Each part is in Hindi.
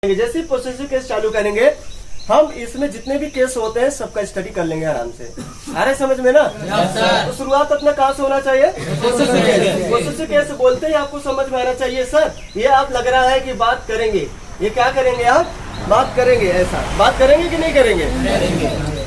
जैसे पोसेसिव केस चालू करेंगे हम इसमें जितने भी केस होते हैं सबका स्टडी कर लेंगे आराम से। आ रहे समझ में ना? तो शुरुआत अपना कहाँ से होना चाहिए? Possessive case. पोसेसिव केस बोलते ही आपको समझ में आना चाहिए सर ये आप लग रहा है कि बात करेंगे, ये क्या करेंगे आप? बात करेंगे। ऐसा बात करेंगे कि नहीं करेंगे?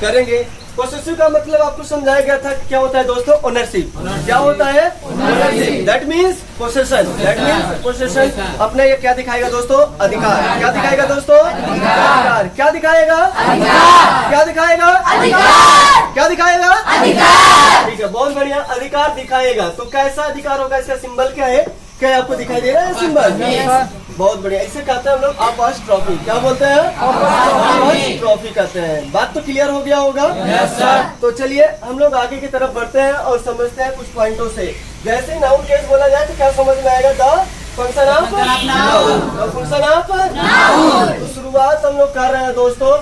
करेंगे। पोसेसिव का मतलब आपको समझाया गया था क्या होता है दोस्तों? ओनरशिप। क्या होता है? Ownership. That means possession. That means possession. अपने ये क्या दिखाएगा दोस्तों? अधिकार। क्या दिखाएगा दोस्तों? अधिकार। क्या दिखाएगा? अधिकार। क्या दिखाएगा? अधिकार। क्या दिखाएगा? अधिकार। ठीक है, बहुत बढ़िया। अधिकार दिखाएगा। तो कैसा अधिकार होगा? इसका सिंबल क्या है? क्या आपको दिखाई दे रहा है सिंबल? बहुत बढ़िया। इसे कहते हैं हम लोग अपोस्ट्रोफी। क्या बोलते हैं? अपोस्ट्रोफी कहते हैं। बात तो क्लियर हो गया होगा? Yes sir. तो चलिए हम लोग आगे की तरफ बढ़ते हैं और समझते हैं कुछ पॉइंटों से। जैसे नाउन केस बोला जाए तो क्या समझ में आएगा? The function of noun. Function of noun. तो शुरुआत हम लोग कर रहे हैं दोस्तों।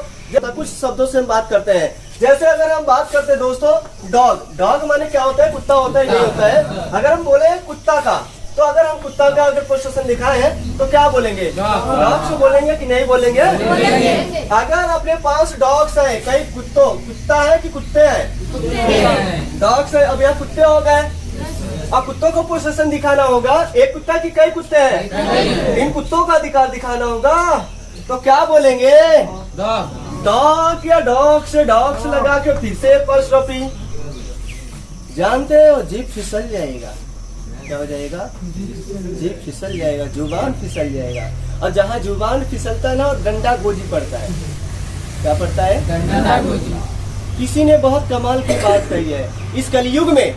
कुछ शब्दों से हम बात करते हैं। जैसे अगर हम बात करते हैं दोस्तों डॉग। डॉग माने क्या होता है? कुत्ता होता है, नहीं होता है? अगर हम बोले कुत्ता का, तो अगर हम कुत्ता का अगर पोजीशन दिखाए हैं तो क्या बोलेंगे? डॉग्स बोलेंगे कि नहीं बोलेंगे? अगर अपने पास डॉग्स है, कई कुत्ता है कि कुत्ते हैं? डॉग्स है। अब यहाँ कुत्ते हो गए, अब कुत्तों को पोजीशन दिखाना होगा। एक कुत्ता की कई कुत्ते हैं, इन कुत्तों का अधिकार दिखाना होगा। तो क्या बोलेंगे? डॉग या डॉग्स। डॉग्स लगा के फिर से अपोस्ट्रोफी। जानते हो जीभ फिसल जाएगा। क्या हो जाएगा? जीभ फिसल जाएगा, जुबान फिसल जाएगा। और जहाँ जुबान फिसलता है ना डंडा गोजी पड़ता है। क्या पड़ता है? डंडा गोजी। किसी ने बहुत कमाल की बात कही है इस कलयुग में।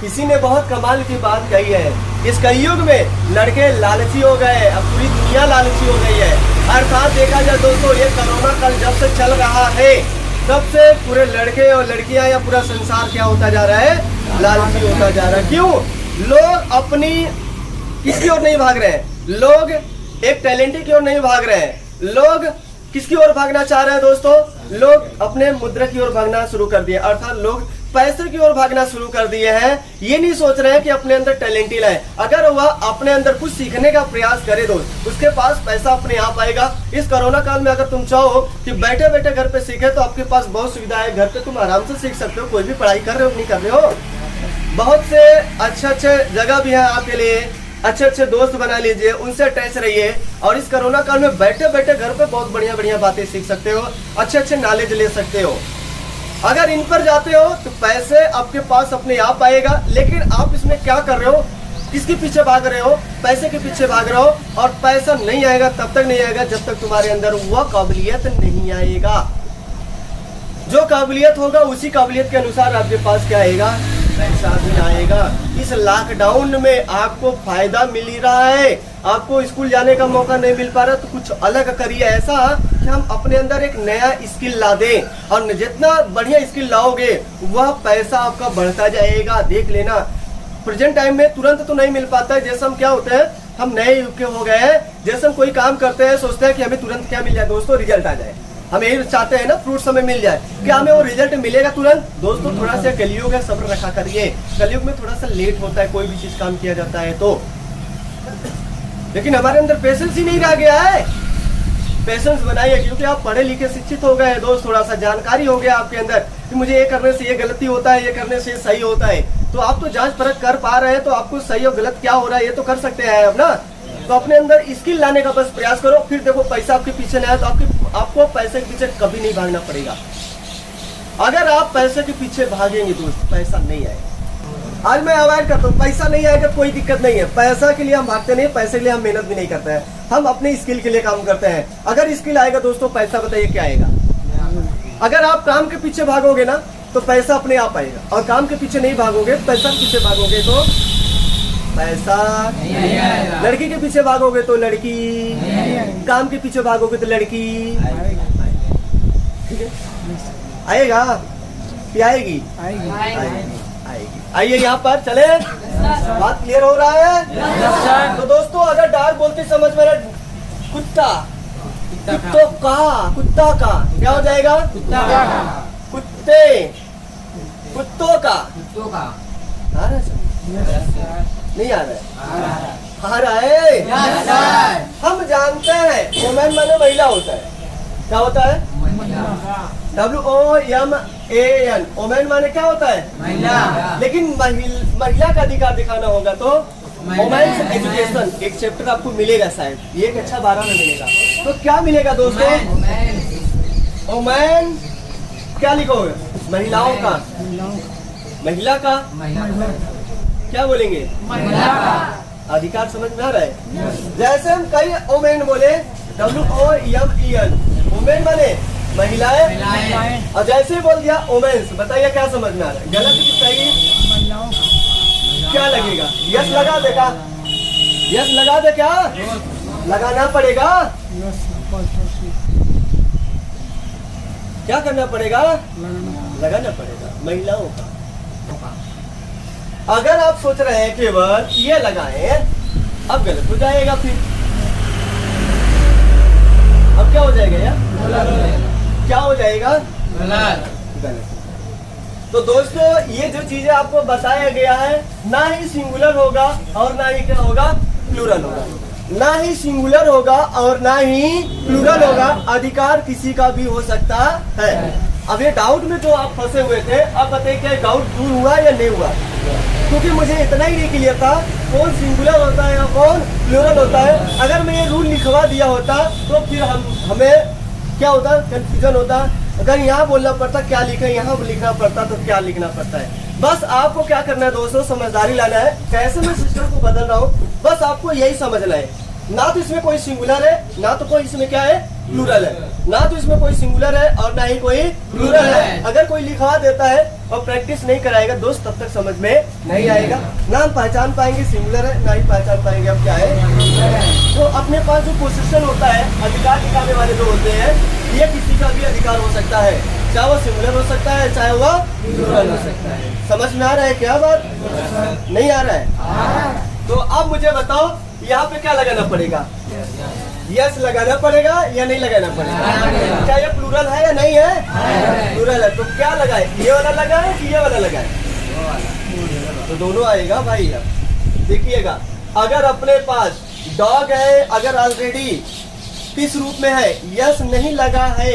किसी ने बहुत कमाल की बात कही है इस कलयुग में लड़के लालची हो गए। अब पूरी दुनिया लालची हो गई है। अर्थात देखा जाए दोस्तों ये कोरोना काल जब से चल रहा है तब से पूरे लड़के और लड़कियां या पूरा संसार क्या होता जा रहा है? लालची होता जा रहा है। क्यों? लोग अपनी किसकी ओर नहीं भाग रहे हैं? लोग एक टैलेंट की ओर नहीं भाग रहे हैं। लोग किसकी ओर भागना चाह रहे हैं दोस्तों? लोग अपने मुद्रा की ओर भागना शुरू कर दिए। अर्थात लोग पैसे की ओर भागना शुरू कर दिए हैं। ये नहीं सोच रहे हैं कि अपने अंदर टैलेंट ही लाए। अगर वह अपने अंदर कुछ सीखने का प्रयास करे दोस्त, उसके पास पैसा अपने आप आएगा। इस कोरोना काल में अगर तुम चाहो कि बैठे बैठे घर पे सीखे तो आपके पास बहुत सुविधा है। घर पे तुम आराम से सीख सकते हो। कोई भी पढ़ाई कर रहे हो नहीं कर रहे हो। बहुत से अच्छे जगह भी है आपके लिए। अच्छे दोस्त बना लीजिए, उनसे अटैच रहिए। और इस कोरोना काल में बैठे बैठे घर पे बहुत बढ़िया बातें सीख सकते हो, अच्छे नॉलेज ले सकते हो। अगर इन पर जाते हो तो पैसे आपके पास अपने आप आएगा। लेकिन आप इसमें क्या कर रहे हो? किसके पीछे भाग रहे हो? पैसे के पीछे भाग रहे हो। और पैसा नहीं आएगा तब तक नहीं आएगा जब तक तुम्हारे अंदर वह काबिलियत नहीं आएगा। जो काबिलियत होगा उसी काबिलियत के अनुसार आपके पास क्या आएगा? पैसा भी आएगा। इस लॉकडाउन में आपको फायदा मिल ही रहा है। आपको स्कूल जाने का मौका नहीं मिल पा रहा तो कुछ अलग करिए ऐसा कि हम अपने अंदर एक नया स्किल ला दें। और जितना बढ़िया स्किल लाओगे वह पैसा आपका बढ़ता जाएगा। देख लेना प्रेजेंट टाइम में तुरंत तो नहीं मिल पाता है। जैसे हम क्या होते हैं, हम नए युग के हो गए हैं। जैसे हम कोई काम करते हैं सोचते हैं कि हमें तुरंत क्या मिल जाए दोस्तों? रिजल्ट आ जाए। हम यही चाहते हैं ना, फ्रूट्स हमें मिल जाए। क्या हमें वो रिजल्ट मिलेगा तुरंत? दोस्तों थोड़ा सा कलयुग है, सब्र रखा करिए। कलयुग में थोड़ा सा लेट होता है कोई भी चीज काम किया जाता है तो। लेकिन हमारे अंदर पेशेंस ही नहीं रह गया है। पेशेंस बनाइए क्योंकि आप पढ़े लिखे शिक्षित हो गए हैं दोस्त। थोड़ा सा जानकारी हो गया आपके अंदर कि मुझे ये करने से ये गलती होता है, ये करने से ये सही होता है। तो आप तो जांच परख कर पा रहे हैं तो आपको सही और गलत क्या हो रहा है ये तो कर सकते हैं अब ना। तो अपने अंदर स्किल लाने का बस प्रयास करो। फिर देखो पैसा आपके पीछे नहीं आया तो आपको पैसे के पीछे कभी नहीं भागना पड़ेगा। अगर आप पैसे के पीछे भागेंगे दोस्त पैसा नहीं आएगा। आज मैं अवॉइड करता हूँ, पैसा नहीं आएगा कोई दिक्कत नहीं है। पैसा के लिए हम भागते नहीं, पैसे के लिए हम मेहनत भी नहीं करते हैं। हम अपने स्किल के लिए काम करते हैं। अगर स्किल आएगा दोस्तों पैसा बताइए क्या आएगा? अगर आप काम के पीछे भागोगे ना तो पैसा अपने आप आएगा। और काम के पीछे नहीं भागोगे, पैसा के पीछे भागोगे तो पैसा नहीं आएगा। लड़की के पीछे भागोगे तो लड़की, काम के पीछे भागोगे तो लड़की ठीक है आएगा। आएगी आइए यहाँ पर चले। बात क्लियर हो रहा है? तो दोस्तों अगर डॉग बोलते समझ में कुत्ता, कुत्ता का क्या हो जाएगा? कुत्ते, कुत्तों का। नहीं आ रहा है? आ रहा है? हम जानते हैं वुमेन माने महिला होता है। क्या होता है? WOMAN। वुमेन माने क्या होता है? महिला। लेकिन महिला का अधिकार दिखाना होगा तो वुमेन्स एजुकेशन एक चैप्टर आपको मिलेगा शायद, ये एक अच्छा 12 में मिलेगा। तो क्या मिलेगा दोस्तों? वुमेन क्या लिखोगे? महिलाओं का। महिला का क्या बोलेंगे? अधिकार समझ में आ रहा है? जैसे हम कई वुमेन बोले WOMEN, वुमेन माने महिलाएं, और जैसे बोल दिया वुमेन्स, बताइए क्या समझ में आ रहा है? गलत की सही क्या लगेगा? यस लगा दे क्या? यस लगा दे क्या? लगाना पड़ेगा। क्या करना पड़ेगा? लगाना पड़ेगा महिलाओं का। अगर आप सोच रहे हैं केवल ये लगाएं, अब गलत हो जाएगा। फिर अब क्या हो जाएगा यार? क्या हो जाएगा? गलत। तो दोस्तों ये जो चीजें आपको बताया गया है, ना ही सिंगुलर होगा और ना ही क्या होगा? प्लूरल होगा। ना ही सिंगुलर होगा और ना ही प्लूरल होगा। अधिकार किसी का भी हो सकता है। अब ये डाउट में जो आप फंसे हुए थे, अब बताइए क्या डाउट दूर हुआ या नहीं हुआ? क्योंकि मुझे इतना ही नहीं क्लियर था कौन सिंगुलर होता है या कौन प्लूरल होता है। अगर मैं ये रूल लिखवा दिया होता तो फिर हमें क्या होता? कंफ्यूजन होता। अगर यहाँ बोलना पड़ता क्या लिखे, यहाँ लिखना पड़ता तो क्या लिखना पड़ता है। बस आपको क्या करना है दोस्तों? समझदारी लाना है। कैसे मैं सिस्टम को बदल रहा हूँ, बस आपको यही समझना है। ना तो इसमें कोई सिंगुलर है, ना तो कोई इसमें क्या है? प्लूरल है। ना तो इसमें कोई सिंगुलर है और ना ही कोई प्लूरल है। अगर कोई लिखवा देता है और प्रैक्टिस नहीं कराएगा दोस्त, तब तक समझ में नहीं आएगा। ना हम पहचान पाएंगे सिंगुलर है, ना ही पहचान पाएंगे अब क्या है। तो अपने पास जो पोजीशन होता है, अधिकार दिखाने वाले जो होते हैं, ये किसी का भी अधिकार हो सकता है, चाहे वो सिंगुलर हो सकता है, चाहे वो प्लूरल हो सकता है। समझ में आ रहा है क्या बात? नहीं आ रहा है? तो अब मुझे बताओ यहाँ पे क्या लगाना पड़ेगा? यस लगाना पड़ेगा या नहीं लगाना पड़ेगा? क्या ये प्लूरल है या नहीं है? प्लूरल है। तो क्या लगाए? ये वाला लगाए कि ये वाला लगाए? तो दोनों आएगा भाई। अब देखिएगा, अगर अपने पास डॉग है, अगर ऑलरेडी किस रूप में है? यस नहीं लगा है,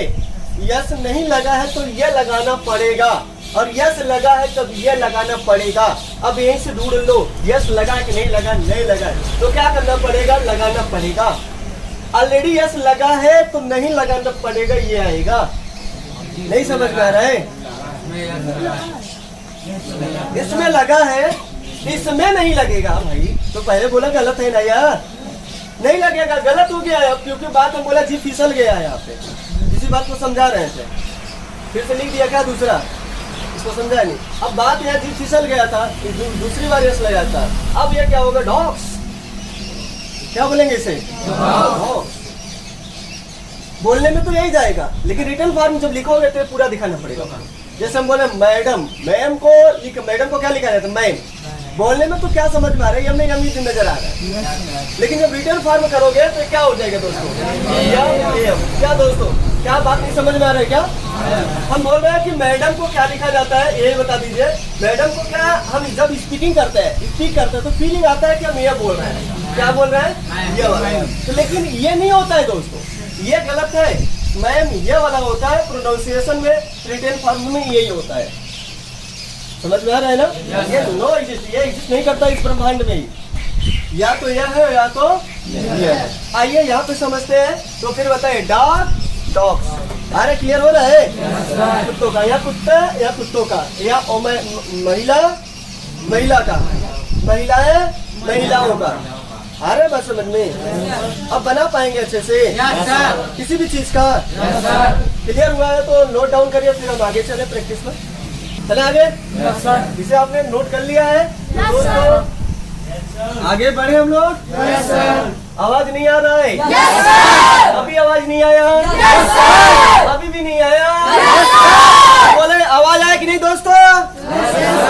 यस नहीं लगा है तो ये लगाना पड़ेगा, और यस लगा है तब ये लगाना पड़ेगा। अब यहीं से ढूंढ लो यस लगा कि नहीं लगा। नहीं लगा तो क्या करना पड़ेगा? लगाना पड़ेगा। ऑलरेडी यस लगा है तो नहीं लगाना पड़ेगा, ये आएगा। नहीं समझ में आ रहा है? इसमें लगा है, इसमें नहीं लगेगा भाई। तो पहले बोला गलत है ना यार, नहीं लगेगा। गलत हो गया है क्योंकि बात में बोला जी फिसल गया है। यहाँ पे इसी बात को समझा रहे थे, फिर से लिख दिया क्या दूसरा? इसको समझा नहीं। अब बात यह जी फिसल गया था, दूसरी बार यस लगा था। अब ये क्या होगा? डॉग्स। क्या बोलेंगे इसे? डॉग्स। बोलने में तो यही जाएगा, लेकिन रिटर्न फॉर्म जब लिखोगे तो पूरा दिखाना पड़ेगा। जैसे हम बोले मैडम, मैम को मैडम को क्या लिखा जाता है? मैम। बोलने में तो क्या समझ में आ रहा है? यम यम नजर आ रहा है, लेकिन जब रिटर्न फॉर्म करोगे तो क्या हो जाएगा दोस्तों? क्या दोस्तों, क्या बात नहीं समझ में आ रहा है क्या? हम बोल रहे हैं कि मैडम को क्या लिखा जाता है, ये बता दीजिए। मैडम को क्या, हम जब स्पीक करते हैं तो फीलिंग आता है कि हम ये बोल रहे हैं। क्या बोल रहे हैं? ये वाला। तो लेकिन ये नहीं होता है दोस्तों, ये गलत है। मैम ये वाला होता है प्रोनाउंसिएशन में, रिटन फॉर्म में यही होता है। समझ में आ रहा है ना? ये नो एग्जिस्ट, ये एग्जिस्ट नहीं करता इस ब्रह्मांड में। या तो यह है या तो ये है। आइए यहाँ पे समझते हैं। तो फिर बताइए डॉग, डॉग्स। अरे क्लियर हो रहा है? कुत्तों का, या कुत्ता या कुत्तों का, या महिला महिला का, महिलाएं महिलाओं का। अरे बस समझ में अब बना पाएंगे अच्छे से किसी भी चीज का? क्लियर हुआ है तो नोट डाउन करिए, फिर हम आगे चले प्रैक्टिस में। चले आगे। इसे आपने नोट कर लिया है दोस्तों? आगे बढ़े हम लोग। आवाज नहीं आ रहा है? अभी आवाज नहीं आया? अभी भी नहीं आया? बोले आवाज आया कि नहीं दोस्तों?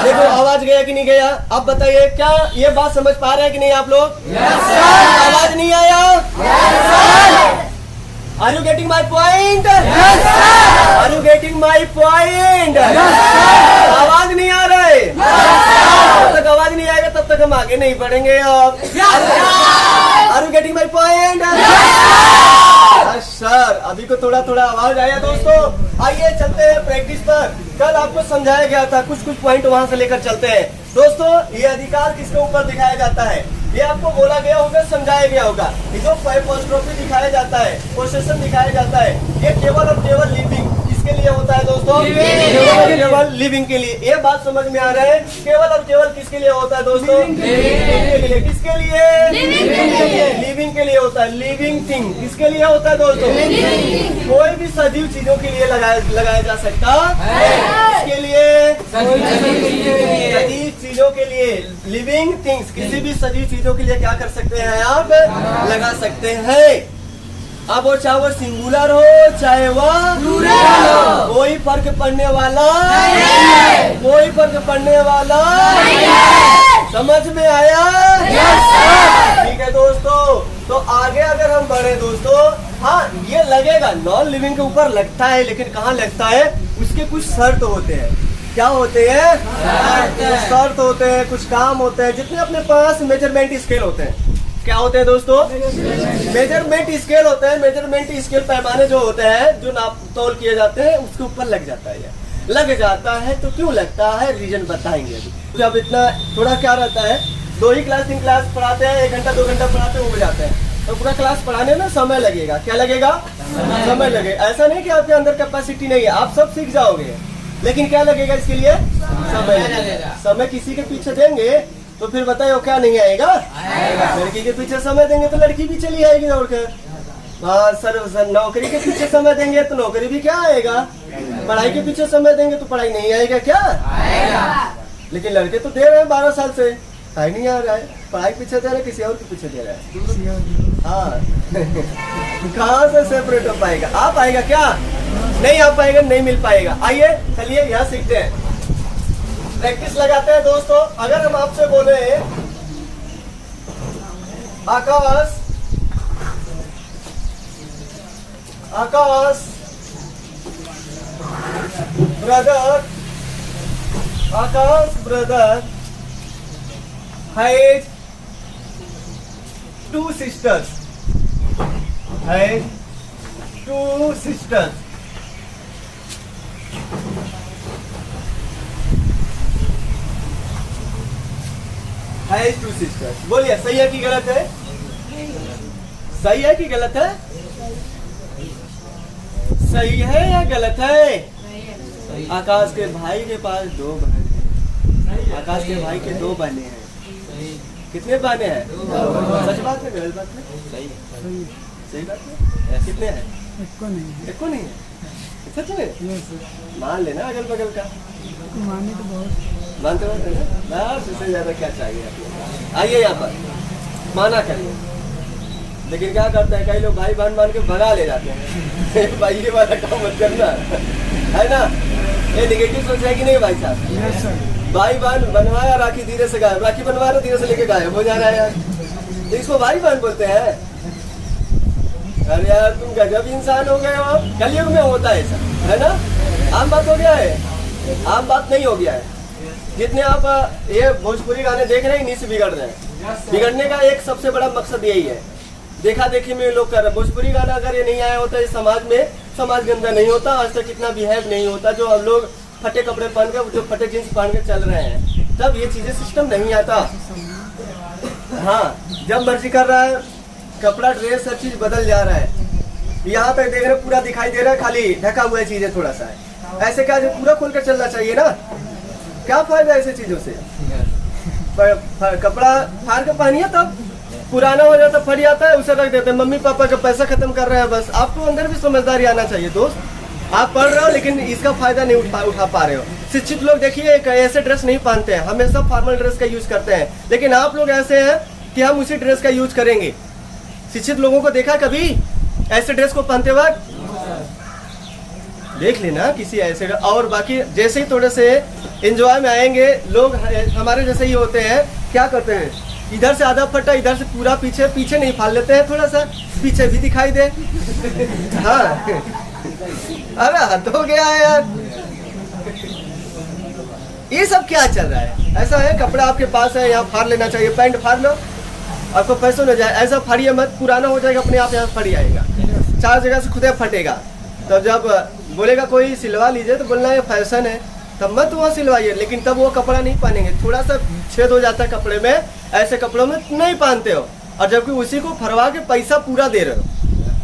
देखो आवाज गया कि नहीं गया। अब बताइए क्या ये बात समझ पा रहे हैं कि नहीं आप लोग? आवाज नहीं आया? Are you getting my point? Yes, sir. Are you getting my point? Yes, sir. आवाज नहीं आ रहा है? Yes, sir. जब तक आवाज नहीं आएगा तब तक हम आगे नहीं बढ़ेंगे। Are you getting my point? Sir अभी को थोड़ा थोड़ा आवाज आया दोस्तों। आइए चलते हैं प्रैक्टिस पर। कल आपको समझाया गया था, कुछ कुछ पॉइंट वहां से लेकर चलते हैं दोस्तों। ये अधिकार किसके ऊपर दिखाया जाता है, ये आपको बोला गया होगा, समझाया गया होगा। ये जो पोस्ट्रोफी दिखाया जाता है, पोसेशन दिखाया जाता है, ये केवल और केवल लिविंग किसके लिए होता है दोस्तों? केवल लिविंग के लिए। ये बात समझ में आ रहा है? केवल और केवल किसके लिए होता है दोस्तों? किसके लिए? लिविंग के लिए होता है। लिविंग थिंग किसके लिए होता है दोस्तों? कोई भी सजीव चीजों के लिए लगाया जा सकता है। किसके लिए? सजीव चीजों के लिए। लिविंग थिंग्स, किसी भी सजीव चीजों के लिए क्या कर सकते हैं आप? लगा सकते हैं। अब वो चाहे वो सिंगुलर हो चाहे वो प्लूरल हो, कोई फर्क पड़ने वाला नहीं है। कोई फर्क पड़ने वाला नहीं है। समझ में आया? ठीक है दोस्तों। तो आगे अगर हम बढ़े दोस्तों, हाँ ये लगेगा नॉन लिविंग के ऊपर लगता है, लेकिन कहाँ लगता है? उसके कुछ शर्त होते हैं। क्या होते हैं? शर्त होते हैं, कुछ काम होते हैं। जितने अपने पास मेजरमेंट स्केल होते हैं, क्या होते हैं दोस्तों? मेजरमेंट स्केल होते हैं। मेजरमेंट स्केल पैमाने जो होते हैं, जो नाप तोल किए जाते हैं, उसके ऊपर लग जाता है। लग जाता है तो क्यों लगता है, रीजन बताएंगे अभी। जब इतना थोड़ा क्या रहता है, 2 ही क्लास 3 क्लास पढ़ाते हैं, 1 घंटा 2 घंटा पढ़ाते हो जाते हैं, तो पूरा क्लास पढ़ाने में समय लगेगा। क्या लगेगा? समय लगेगा। ऐसा नहीं कि आपके अंदर कैपेसिटी नहीं है, आप सब सीख जाओगे, लेकिन क्या लगेगा इसके लिए? समय लगेगा। समय किसी के पीछे देंगे तो फिर बताइए क्या नहीं आएगा? लड़की के पीछे समय देंगे तो लड़की भी चली आएगी दौड़कर। सर नौकरी के पीछे समय देंगे तो नौकरी भी क्या आएगा? पढ़ाई के पीछे समय देंगे तो पढ़ाई नहीं आएगा। क्या आएगा? लेकिन लड़के तो दे रहे हैं 12 साल से, पढ़ाई नहीं आ रहा है। पढ़ाई पीछे दे रहे, किसी और के पीछे दे रहा है। हाँ कहाँ से सेपरेट हो पाएगा? आ पाएगा क्या? नहीं आ पाएगा, नहीं मिल पाएगा। आइए चलिए यहाँ सीखते हैं, प्रैक्टिस लगाते हैं दोस्तों। अगर हम आपसे बोले Akash, Akash brother, Akash brother has 2 sisters, has 2 sisters। Has 2 sisters। बोलिए सही है कि गलत है? सही है कि गलत है? सही है या गलत है? आकाश के भाई के पास 2 बहन है। आकाश के भाई के 2 बहनें हैं। कितने बहनें हैं? सच बात है गलत बात है? सही बात है। कितने हैं? एक को नहीं है। सच में? मान लेना अगल बगल का। माने तो बहुत मानते होते हैं ना, बस इससे ज्यादा क्या चाहिए आपको। आइए यहाँ पर माना करिए, लेकिन क्या करते हैं कई लोग भाई बहन मान के भगा ले जाते हैं। भाई ये वाला काम मत करना, है ना? ये निगेटिव सोच है कि नहीं भाई साहब? भाई बहन बनवाया, राखी धीरे से गायब, राखी बनवा रहे धीरे से लेके गायब हो जा रहा है यार, तो इसको भाई बहन बोलते हैं। अरे यार तुम गजब इंसान हो गए हो। कलयुग में होता है ऐसा, है ना? आम बात हो गया है, आम बात नहीं हो गया है। जितने आप ये भोजपुरी गाने देख रहे हैं, इन्हीं से बिगड़ रहे हैं। बिगड़ने का एक सबसे बड़ा मकसद यही है, देखा देखी में लोग कर रहे हैं। भोजपुरी गाना अगर ये नहीं आया होता इस समाज में, समाज गंदा नहीं होता, आज तक इतना बिहेव नहीं होता। जो अब लोग फटे कपड़े पहन के, जो फटे जींस पहन के चल रहे हैं, तब ये चीजें सिस्टम नहीं आता। हाँ, जब मर्जी कर रहा है, कपड़ा ड्रेस हर चीज बदल जा रहा है। यहाँ तक देख रहे पूरा दिखाई दे रहा है, खाली ढका हुआ चीजें थोड़ा सा है। ऐसे क्या पूरा खोल कर चलना चाहिए ना? क्या फायदा ऐसे चीजों से? कपड़ा फाड़ के पहनिए, तब पुराना हो जाता, फट जाता है, उसे रख देते हैं। मम्मी पापा का पैसा खत्म कर रहे हैं बस। आपको अंदर भी समझदारी आना चाहिए दोस्त। आप पढ़ रहे हो लेकिन इसका फायदा नहीं उठा पा रहे हो। शिक्षित लोग देखिए ऐसे ड्रेस नहीं पहनते हैं, हमेशा फॉर्मल ड्रेस का यूज करते हैं। लेकिन आप लोग ऐसे हैं कि हम उसी ड्रेस का यूज करेंगे। शिक्षित लोगों को देखा कभी ऐसे ड्रेस को पहनते वक्त? देख लेना किसी ऐसे। और बाकी जैसे ही थोड़े से एंजॉय में आएंगे लोग, हमारे जैसे ही होते हैं, क्या करते हैं, इधर से आधा फटा, इधर से पूरा पीछे, पीछे नहीं फाड़ लेते हैं, थोड़ा सा पीछे भी दिखाई दे। हाँ अरे हद हो गया है यार। ये सब क्या चल रहा है? ऐसा है कपड़ा आपके पास है, यहाँ फाड़ लेना चाहिए, पैंट फाड़ लो, आपको पैसों न जाए, ऐसा फाड़िए मत, पुराना हो जाएगा अपने आप, यहाँ फट जाएगा, 4 जगह से खुद फटेगा। तब जब बोलेगा कोई सिलवा लीजिए तो बोलना ये फैशन है, तब मत वहाँ सिलवाइए, लेकिन तब वो कपड़ा नहीं पहनेंगे, थोड़ा सा छेद हो जाता है कपड़े में, ऐसे कपड़ों में नहीं पहनते हो, और जबकि उसी को फरवा के पैसा पूरा दे रहे हो,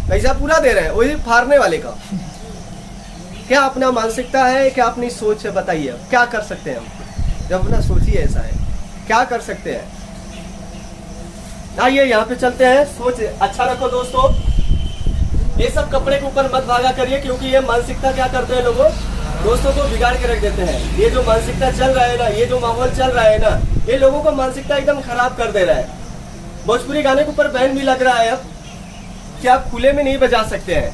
पैसा पूरा दे रहे हैं वही फाड़ने वाले का। क्या अपना मानसिकता है, क्या अपनी सोच है? बताइए क्या कर सकते हैं हम जब अपना सोचिए ऐसा है, क्या कर सकते हैं? आइए यहाँ पे चलते हैं। सोच अच्छा रखो दोस्तों, ये सब कपड़े के ऊपर मत भागा करिए, क्योंकि ये मानसिकता क्या करते हैं लोगों, दोस्तों को बिगाड़ के रख देते हैं। ये जो मानसिकता चल रहा है ना, ये जो माहौल चल रहा है ना, ये लोगों को मानसिकता एकदम खराब कर दे रहा है। भोजपुरी गाने के ऊपर बैन भी लग रहा है अब कि आप खुले में नहीं बजा सकते हैं,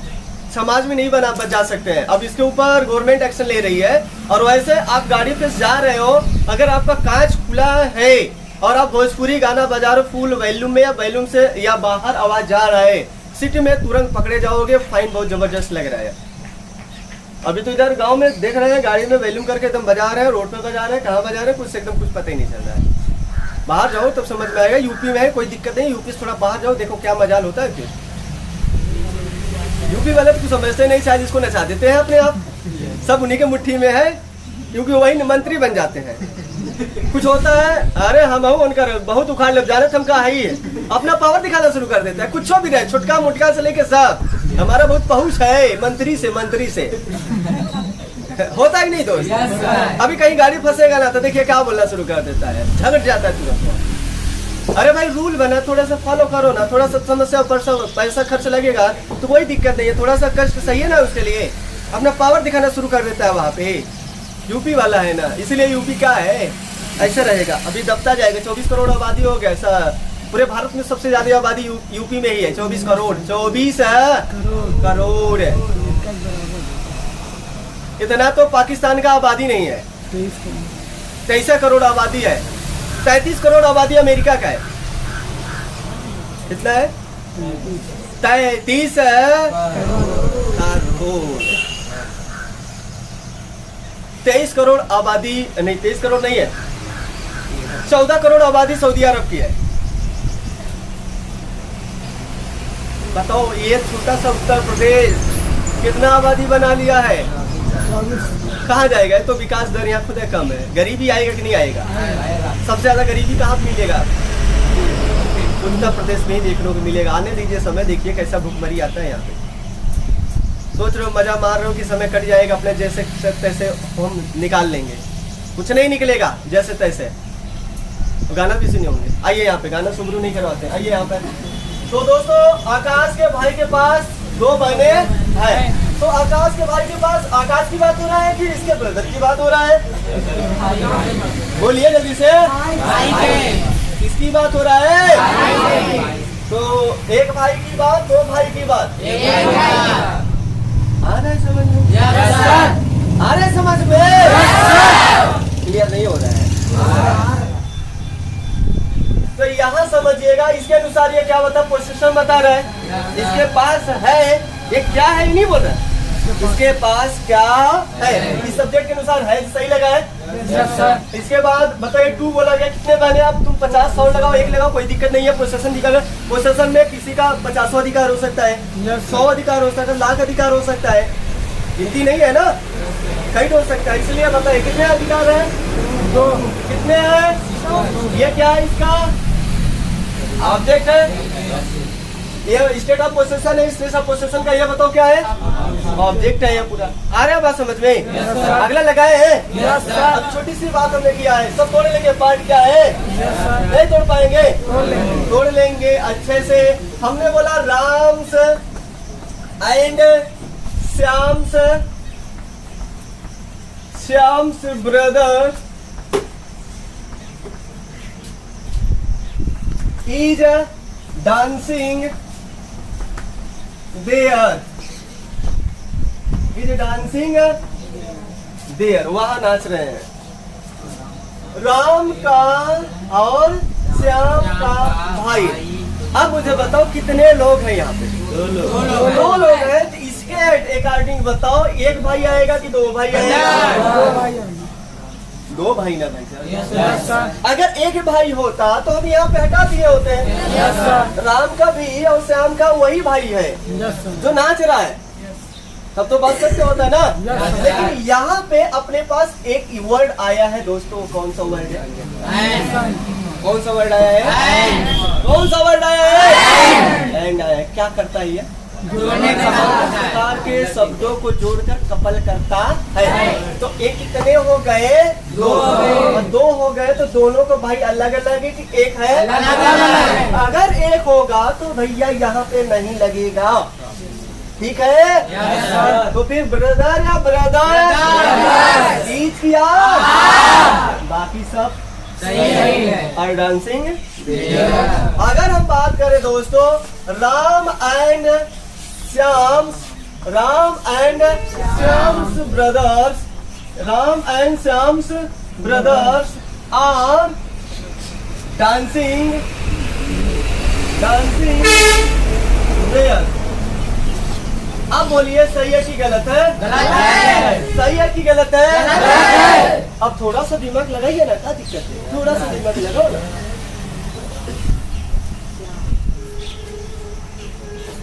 समाज में नहीं बजा सकते हैं। अब इसके ऊपर गवर्नमेंट एक्शन ले रही है। और वैसे आप गाड़ी पे जा रहे हो, अगर आपका कांच खुला है और आप भोजपुरी गाना बजा रहे हो फुल वॉल्यूम में या वॉल्यूम से या बाहर आवाज जा रहा है, सिटी में तुरंत पकड़े जाओगे, फाइन बहुत जबरदस्त लग रहा है। अभी तो इधर गांव में देख रहे हैं, गाड़ी में वॉल्यूम करके एकदम बजा रहे हैं, रोड पे बजा रहे हैं, कहाँ बजा रहे हैं कुछ एकदम कुछ पता ही नहीं चल रहा है। बाहर जाओ तब समझ में आएगा। यूपी में है कोई दिक्कत नहीं, यूपी से थोड़ा बाहर जाओ, देखो क्या मजाल होता है। फिर यूपी वाले तो कुछ समझते नहीं, शायद इसको नचा देते हैं अपने आप, सब उन्हीं के मुट्ठी में है, क्योंकि वही मंत्री बन जाते हैं। कुछ होता है, अरे हम उनका बहुत उखाड़ ले जाने हम कहा ही है, अपना पावर दिखाना शुरू कर देता है। कुछ भी रहे, छुटका मुटका से लेके सब, हमारा बहुत पहुंच है मंत्री से होता ही नहीं दोस्त। अभी कहीं गाड़ी फंसेगा ना तो देखिए क्या बोलना शुरू कर देता है, झगड़ जाता है तुरंत। अरे भाई रूल बना, थोड़ा सा फॉलो करो ना, थोड़ा सा समस्या पैसा खर्च लगेगा तो कोई दिक्कत नहीं है, थोड़ा सा कष्ट सही है ना, उसके लिए अपना पावर दिखाना शुरू कर देता है वहाँ पे। यूपी वाला है ना, इसलिए यूपी क्या है ऐसा रहेगा। अभी दबता जाएगा, 24 करोड़ आबादी हो गया, ऐसा पूरे भारत में सबसे ज्यादा आबादी यूपी में ही है, 24 करोड़ 24 करोड़। इतना तो पाकिस्तान का आबादी नहीं है, 23 करोड़ आबादी है। 33 करोड़ आबादी अमेरिका का है, कितना है? 33 करोड़। 23 करोड़ आबादी नहीं, 23 करोड़ नहीं है, 14 करोड़ आबादी सऊदी अरब की है। बताओ ये छोटा सा उत्तर प्रदेश कितना आबादी बना लिया है, कहाँ जाएगा? तो विकास दर यहाँ खुद कम है, गरीबी आएगा कि नहीं आएगा? सबसे ज्यादा गरीबी कहाँ मिलेगा? उत्तर प्रदेश में ही देखने को मिलेगा। आने दीजिए समय, देखिए कैसा भूखमरी आता है यहाँ पे। सोच रहे हो मजा मार रहे हो कि समय कट जाएगा, अपने जैसे तैसे हम निकाल लेंगे, कुछ नहीं निकलेगा जैसे तैसे। गाना भी सुने होंगे, आइए यहाँ पे, गाना शुरू नहीं करवाते, आइए यहाँ पे। तो दोस्तों आकाश के भाई के पास 2 बहने हैं, तो आकाश के भाई के पास आकाश की बात हो रहा है कि इसके ब्रदर की बात हो रहा है? बोलिए जल्दी से, किसकी बात हो रहा है? तो एक भाई की बात, 2 भाई की बात, आ रहा है समझ में? आ रहा है समझ में? क्लियर नहीं हो रहा है तो यहाँ समझिएगा। इसके अनुसार ये क्या बता, पोजीशन बता रहा है, इसके पास है, ये क्या है नहीं बोल रहा, इसके पास क्या है, इस सब्जेक्ट के अनुसार है, सही लगा है? इसके बाद बताइए 2 बोला गया, कितने बहने आप? तुम 50 100 लगाओ, 1 लगाओ, कोई दिक्कत नहीं है। पोजीशन दिखा, पोजीशन में किसी का 50 अधिकार हो सकता है, 100 अधिकार हो सकता है, लाख अधिकार हो सकता है, गिनती नहीं है ना, कहीं हो सकता है। इसलिए बताइए कितने अधिकार है? 2। कितने हैं? ये क्या है? इसका ऑब्जेक्ट है, ये स्टेट ऑफ पोसेशन है, स्टेट ऑफ पोसेशन का ये बताओ क्या है? ऑब्जेक्ट है ये पूरा। आ रहा है बात समझ में? अगला लगाए हैं। अब छोटी सी बात हमने किया है, सब तोड़ लेंगे, पार्ट क्या है? नहीं तोड़ पाएंगे, तोड़ लेंगे अच्छे से। हमने बोला Ram's and Shyam's brother is dancing there, is dancing there, वहां नाच रहे हैं। राम का और श्याम का भाई। अब मुझे बताओ कितने लोग हैं यहाँ पे? 2 लोग हैं। तो इसके अकॉर्डिंग बताओ, 1 भाई आएगा कि 2 भाई आएगा? दो भाई ना भाई। अगर एक भाई होता तो हम यहाँ पे हटा दिए होते हैं। राम का भी और श्याम का वही भाई है जो नाच रहा है, तब तो बात सत्य होता है ना। लेकिन यहाँ पे अपने पास एक वर्ड आया है दोस्तों, कौन सा वर्ड है? कौन सा वर्ड आया है? कौन सा वर्ड आया है? एंड आया है। क्या करता है ये? प्रकार के शब्दों को जोड़कर कपल करता है। तो एक कितने हो गए? दो। और दो हो गए तो दोनों को भाई अलग अलग है कि एक है? अगर एक होगा तो भैया यहाँ पे नहीं लगेगा, ठीक है? तो फिर ब्रदर या ब्रदर ईच किया, बाकी सब सही है। और डांसिंग। अगर हम बात करें दोस्तों Ram and Shyam, Ram and Shyam's brothers, Ram and Shyam's brothers are dancing, dancing there. अब बोलिए सही है कि गलत है? गलत है। सही है कि गलत है? गलत है। अब थोड़ा सा दिमाग लगाइए ना, क्या दिक्कत है? थोड़ा सा दिमाग लगाओ ना।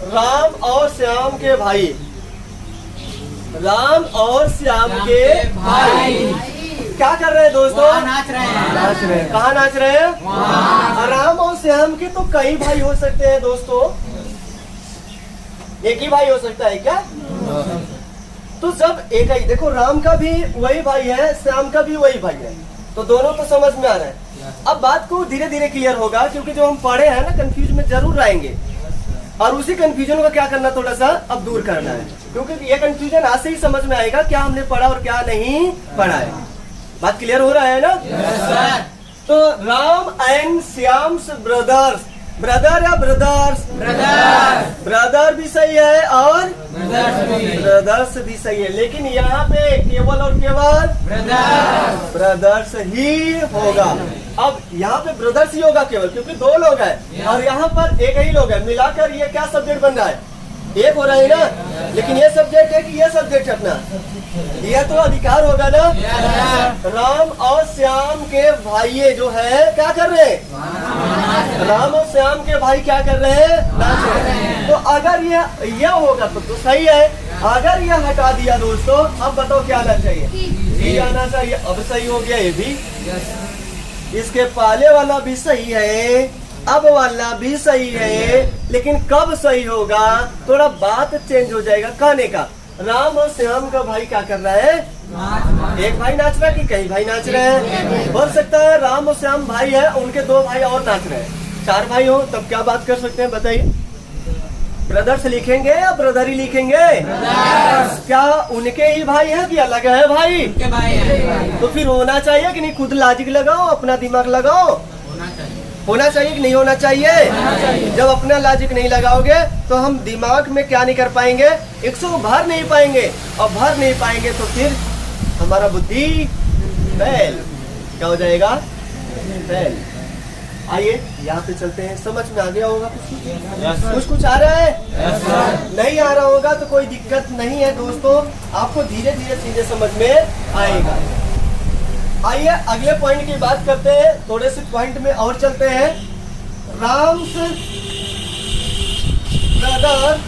राम और श्याम के भाई, राम और श्याम के भाई क्या कर रहे हैं दोस्तों? नाच रहे हैं। नाच रहे हैं। कहाँ नाच रहे हैं? राम और श्याम के तो कई भाई हो सकते हैं दोस्तों, एक ही भाई हो सकता है क्या? तो जब एक ही, देखो राम का भी वही भाई है, श्याम का भी वही भाई है, तो दोनों तो समझ में आ रहा है। अब बात को धीरे धीरे क्लियर होगा, क्योंकि जो हम पढ़े हैं ना कंफ्यूज में जरूर रहेंगे, और उसी कंफ्यूजन को क्या करना थोड़ा सा अब दूर करना है, क्योंकि ये कंफ्यूजन आज से ही समझ में आएगा क्या हमने पढ़ा और क्या नहीं पढ़ा है। बात क्लियर हो रहा है ना? तो Ram and Shyam's brothers, brother या ब्रदर्स? ब्रदर। ब्रदर भी सही है और ब्रदर्स भी सही है, लेकिन यहाँ पे केवल और केवल ब्रदर्स ही होगा। अब यहाँ पे ब्रदर्स ही होगा केवल, क्योंकि दो लोग हैं और यहाँ पर एक ही लोग है, मिलाकर ये क्या सब्जेक्ट बन रहा है? एक हो रहा है ना। लेकिन ये सब्जेक्ट है कि ये सब्जेक्ट है अपना? ये तो अधिकार होगा ना। राम और श्याम के भाई जो है क्या कर रहे हैं? राम और श्याम के भाई क्या कर रहे हैं? नाच रहे हैं। तो अगर ये होगा तो सही है। अगर ये हटा दिया दोस्तों, अब बताओ क्या आना चाहिए? ये आना चाहिए। अब सही हो गया ये भी, इसके पहले वाला भी सही है, अब वाला भी सही है, लेकिन कब सही होगा? थोड़ा बात चेंज हो जाएगा कहने का। राम और श्याम का भाई क्या कर रहा है? एक भाई नाच रहा है कि कई भाई नाच रहे हैं? बोल सकता है राम और श्याम भाई है, उनके दो भाई और नाच रहे हैं, चार भाई हो तब क्या बात कर सकते हैं बताइए? ब्रदर्स लिखेंगे या ब्रदर ही लिखेंगे? क्या उनके ही भाई है कि अलग है भाई? तो फिर होना चाहिए कि नहीं? खुद लॉजिक लगाओ, अपना दिमाग लगाओ। होना चाहिए कि नहीं होना चाहिए? जब अपना लॉजिक नहीं लगाओगे तो हम दिमाग में क्या नहीं कर पाएंगे? 100 भर नहीं पाएंगे, और भर नहीं पाएंगे तो फिर हमारा बुद्धि फेल। क्या हो जाएगा? फेल। आइए यहाँ पे चलते हैं। समझ में आ गया होगा कुछ? कुछ आ रहा है? नहीं आ रहा होगा तो कोई दिक्कत नहीं है दोस्तों, आपको धीरे धीरे चीजें समझ में आएगा। आइए अगले पॉइंट की बात करते हैं, थोड़े से पॉइंट में और चलते हैं। Ram's brother,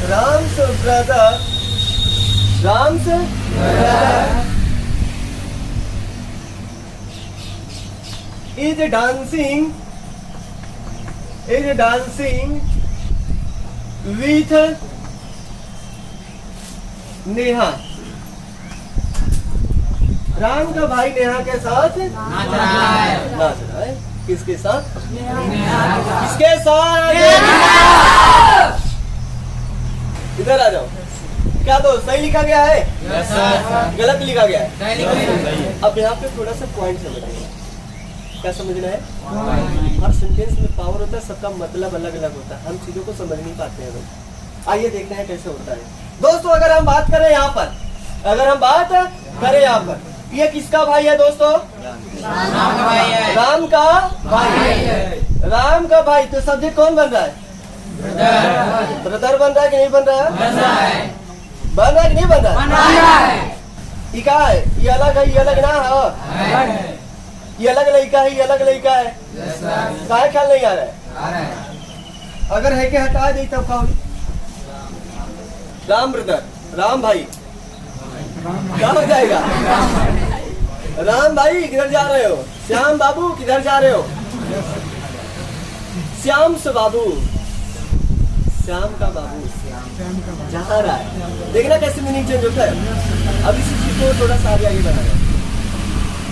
Ram's brother, Ram's brother is dancing with Neha. Ram का भाई नेहा के साथ नाच रहा है। किसके साथ? किसके साथ? इधर आ जाओ। क्या तो सही लिखा गया है? गलत लिखा गया है? अब यहाँ पे थोड़ा सा पॉइंट समझिए। क्या समझना है? हर सेंटेंस में पावर होता है, सबका मतलब अलग अलग होता है, हम चीजों को समझ नहीं पाते हैं लोग। आइए देखते हैं कैसे होता है दोस्तों। अगर हम बात करें यहाँ पर, ये किसका भाई है दोस्तों? राम का भाई है। राम का भाई। राम का भाई, तो सब्जेक्ट कौन बन रहा है? ब्रदर बन रहा है कि नहीं बन रहा है? बन रहा है कि नहीं बन रहा है? ये क्या है? ये अलग है, ये अलग ना है। ये अलग लड़का है, ये अलग लड़का है। काहे ख्याल नहीं आ रहा है? अगर है कि हटा दे तब का राम ब्रदर, राम भाई क्या हो जाएगा? राम भाई किधर जा रहे हो? श्याम बाबू किधर जा रहे हो? श्याम से बाबू, श्याम का बाबू जा रहा है। देखना कैसे मीनिंग चेंज होता है। अब इसी चीज को थोड़ा सा आगे बढ़ाया।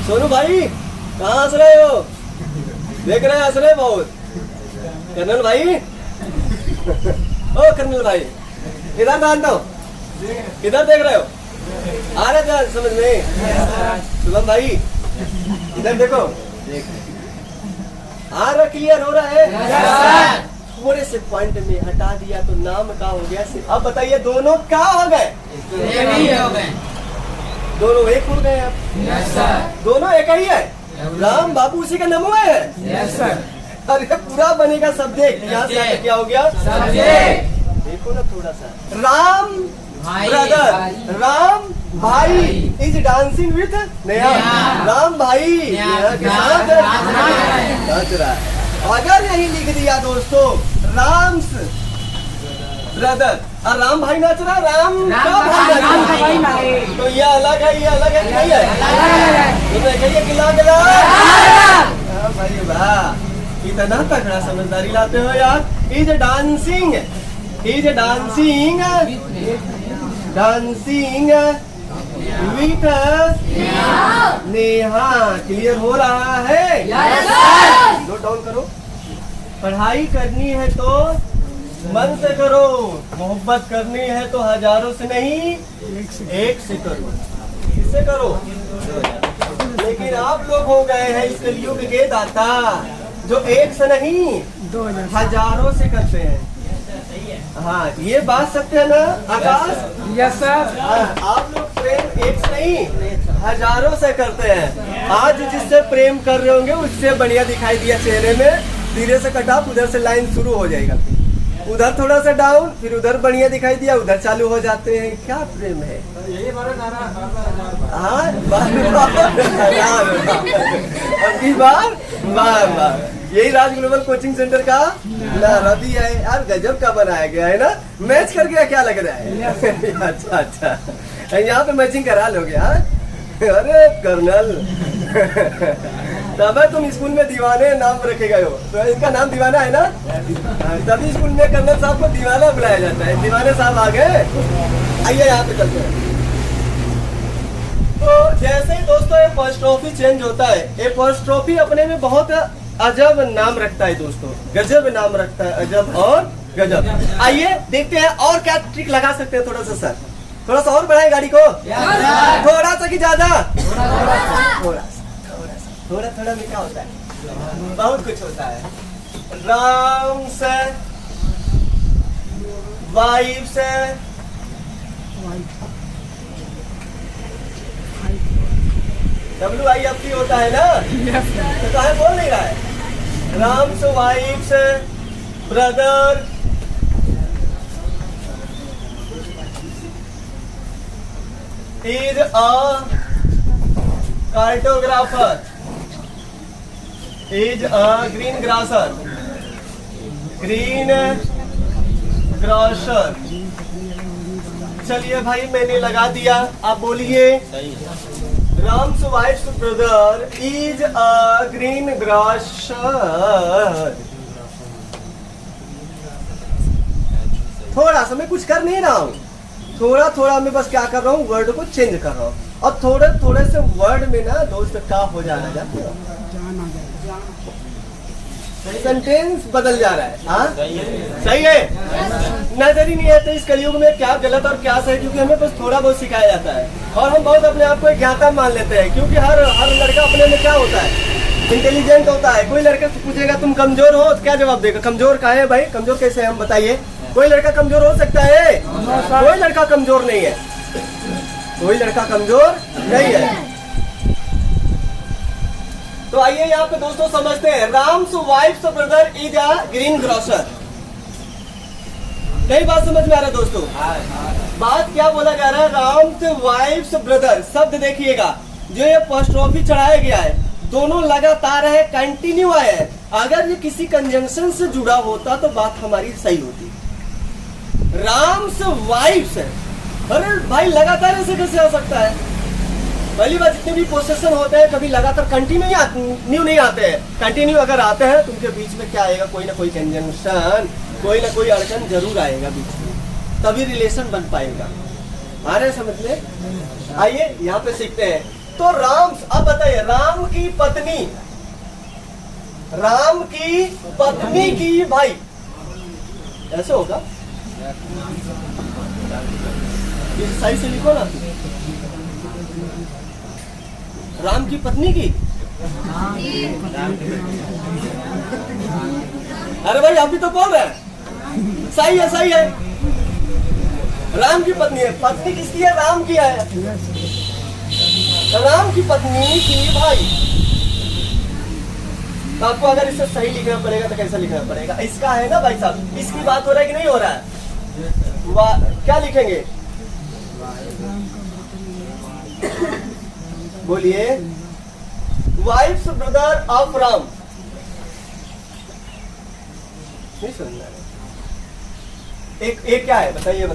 सोनू भाई कहाँ हंस रहे हो? देख रहे हंस रहे बहुत। कर्नल भाई ओ कर्नल भाई इधर ध्यान दो, किधर देख रहे हो? आ रहे थे समझ में? शुभम भाई इधर देखो, आ रहा, क्लियर हो रहा है? थोड़े से पॉइंट में हटा दिया तो नाम का हो गया। अब बताइए दोनों क्या हो गए? दोनों एक हो गए। अब दोनों एक ही है। राम बाबू उसी का नाम हुआ है। अरे पूरा बनेगा सब्जेक्ट। यहाँ से आगे क्या हो गया? देखो ना थोड़ा सा। राम ब्रदर, राम भाई is dancing with Neha. Ram भाई के साथ नाच रहा है। अगर यही लिख दिया दोस्तों राम्स ब्रदर और राम भाई नाच रहा, राम का भाई नाच रहा, तो ये अलग है, ये अलग है कि नहीं है? तो देखिए गिला गिला भाई वाह, इतना तगड़ा समझदारी लाते हो यार। Is dancing, is dancing, dancing with Neha. Clear हो रहा है? नोट डाउन करो। पढ़ाई करनी है तो मन से करो, मोहब्बत करनी है तो हजारों से नहीं एक से करो। किससे करो? लेकिन आप लोग हो गए हैं इस कलयुग के दाता जो एक से नहीं हजारों से करते हैं। हाँ ये बात सत्य है ना आकाश? Yes sir. आप लोग प्रेम एक से नहीं हजारों से करते हैं। आज जिससे प्रेम कर रहे होंगे उससे बढ़िया दिखाई दिया चेहरे में, धीरे से कटा, उधर से लाइन शुरू हो जाएगा, उधर थोड़ा सा डाउन, फिर उधर बढ़िया दिखाई दिया, उधर चालू हो जाते हैं। क्या प्रेम है? हाँ अभी बार बार बार यही राज ग्लोबल कोचिंग सेंटर का रवि है यार, गजब का बनाया गया है ना। मैच कर गया क्या लग रहा है? अच्छा अच्छा, यहाँ पे मैचिंग करा लोगे? हाँ अरे कर्नल तब तुम स्कूल में दीवाने नाम रखे गए हो, तो इनका नाम दीवाना है ना, तभी स्कूल में कर्नल साहब को दीवाना बुलाया जाता है। दीवाने साहब आ गए। आइए यहाँ पे चलते हैं। तो जैसे ही दोस्तों ये एपोस्ट्रोफी चेंज होता है, एपोस्ट्रोफी अपने में बहुत अजब नाम रखता है दोस्तों, गजब नाम रखता है, अजब और गजब। आइए देखते हैं और क्या ट्रिक लगा सकते हैं। थोड़ा सा सर, थोड़ा सा और बढ़ाए गाड़ी को, थोड़ा सा कि ज्यादा? थोड़ा थोड़ा थोड़ा में क्या होता है? बहुत कुछ होता है। राम से, वाइफ से, WIFT होता है ना, तो काहे बोल नहीं रहा है? राम से, वाइफ से, brother, is a cartographer, is a green grocer, green grocer. चलिए भाई मैंने लगा दिया, आप बोलिए। Ram's wife's brother is a green grocer. थोड़ा सा मैं कुछ कर नहीं रहा हूँ, थोड़ा थोड़ा मैं बस क्या कर रहा हूँ, वर्ड को चेंज कर रहा हूँ। और थोड़े थोड़े से वर्ड में ना दोस्त क्या हो जाना जाते हैं, सेंटेंस बदल जा रहा है। हाँ सही है, नजर ही नहीं आता इस कलयुग में क्या गलत और क्या सही, क्योंकि हमें बस थोड़ा बहुत सिखाया जाता है और हम बहुत अपने आप को ज्ञाता मान लेते हैं। क्योंकि हर लड़का अपने में क्या होता है, इंटेलिजेंट होता है। कोई लड़का पूछेगा तुम कमजोर हो तो क्या जवाब देगा? कमजोर काहे है भाई? कमजोर कैसे हम बताइए? कोई लड़का कमजोर हो सकता है? कोई लड़का कमजोर नहीं है, कोई लड़का कमजोर नहीं है। तो आइए यहाँ पे दोस्तों समझते हैं। Ram's wife's brother is a green grocer. कई बात समझ में आ रहा है दोस्तों? बात क्या बोला जा रहा है? राम वाइफ्स ब्रदर शब्द देखिएगा, जो ये पोस्ट्रोफी चढ़ाया गया है, दोनों लगातार है, कंटिन्यू आया है। अगर ये किसी कंजंक्शन से जुड़ा होता तो बात हमारी सही होती। राम्स वाइफ्स है, अरे भाई लगातार ऐसे कैसे आ सकता है? पहली बात, जितने भी पोसेशन होते हैं कभी लगातार कंटिन्यू नहीं आते हैं। कंटिन्यू अगर आते हैं तो उनके बीच में क्या आएगा? कोई ना कोई कंजंक्शन, कोई ना कोई अड़चन जरूर आएगा बीच में, तभी रिलेशन बन पाएगा। आ रहे समझ में? आइए यहाँ पे सीखते हैं। तो राम, अब बताइए, राम की पत्नी की भाई, ऐसे होगा? सही से लिखो ना, राम की पत्नी की। अरे भाई अभी तो बोल रहे हैं, सही है, सही है। राम की पत्नी है। पत्नी किसकी है? राम की है। राम की पत्नी की भाई। तो आपको अगर इसे सही लिखना पड़ेगा तो कैसा लिखना पड़ेगा? इसका है ना भाई साहब, इसकी बात हो रहा है कि नहीं हो रहा है? क्या लिखेंगे? बोलिए, वाइफ्स ब्रदर ऑफ राम। नहीं समझ रहा? एक क्या है बताइए,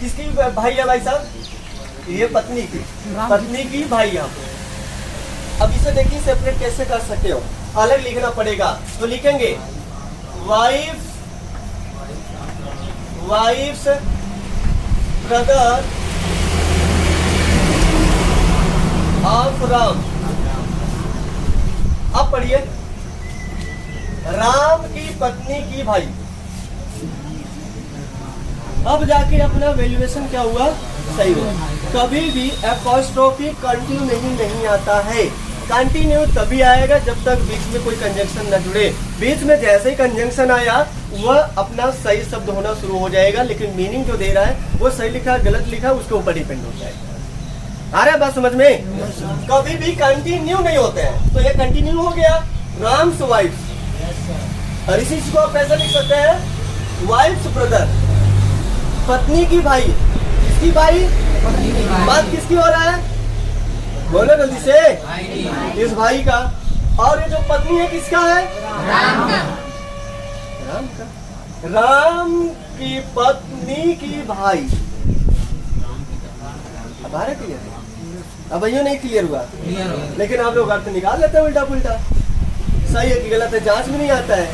किसकी भाई है भाई साहब? ये पत्नी की भाई। यहाँ पे अब इसे देखिए सेपरेट कैसे कर सकते हो, अलग लिखना पड़ेगा। तो लिखेंगे वाइफ्स ब्रदर ऑफ राम। अब पढ़िए, राम की पत्नी की भाई। अब जाके अपना वैल्यूएशन क्या हुआ? सही हुआ। कभी भी एपोस्ट्रोफी कंटिन्यू नहीं आता है। कंटिन्यू तभी आएगा जब तक बीच में कोई कंजंक्शन न जुड़े। बीच में जैसे ही कंजंक्शन आया वह अपना सही शब्द होना शुरू हो जाएगा, लेकिन मीनिंग जो दे रहा है वो सही लिखा गलत लिखा उसके ऊपर डिपेंड हो जाएगा। आ रहा है बात समझ में? कभी भी कंटिन्यू नहीं होते हैं। तो ये कंटिन्यू हो गया, राम्स वाइफ। और इसी को आप कैसे लिख सकते हैं? वाइफ्स ब्रदर, पत्नी की भाई। किसकी भाई? बात किसकी हो रहा है? बोलो जल्दी से। इस भाई का। और ये जो पत्नी है किसका है? राम का। राम की पत्नी की भाई। अब आ रहा क्लियर? अब ये नहीं क्लियर हुआ, लेकिन आप लोग अर्थ निकाल लेते हैं उल्टा पुल्टा। सही है कि गलत है जांच में नहीं आता है।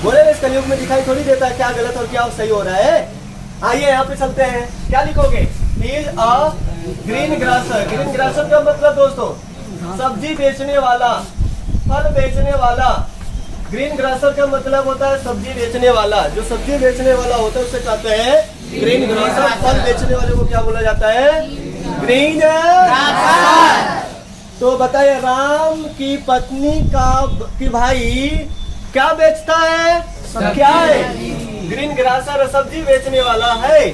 बोले इस कलयुग में दिखाई थोड़ी देता है क्या गलत और क्या सही हो रहा है। आइए यहाँ पे चलते हैं। क्या लिखोगे? Is a green grocer. Green grocer का मतलब दोस्तों सब्जी बेचने वाला, फल बेचने वाला। ग्रीन ग्रासर का मतलब होता है सब्जी बेचने वाला। जो सब्जी बेचने वाला होता है उसे कहते हैं ग्रीन ग्रासर। फल बेचने वाले को क्या बोला जाता है? ग्रीन ग्रासर। तो बताइए, राम की पत्नी की भाई क्या बेचता है? क्या है? ग्रीन ग्रासर सब्जी बेचने वाला है।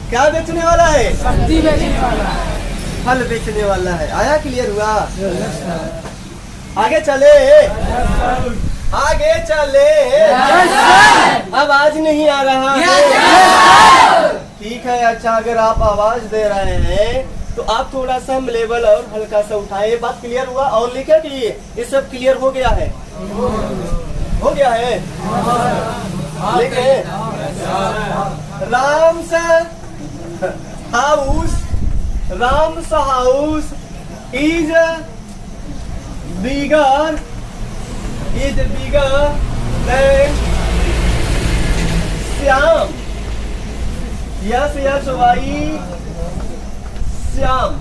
क्या बेचने वाला है? सब्जी बेचने वाला, फल बेचने वाला है। आया क्लियर हुआ? आगे चले, आगे चले। आवाज नहीं आ रहा है? ठीक है, अच्छा अगर आप आवाज दे रहे हैं तो आप थोड़ा सा लेवल और हल्का सा उठाए। ये बात क्लियर हुआ? और लिखा कि ये सब क्लियर हो गया है? हो गया है? लिखे Ram's house. Ram's house is bigger than Shyam. Yes yes why Shyam.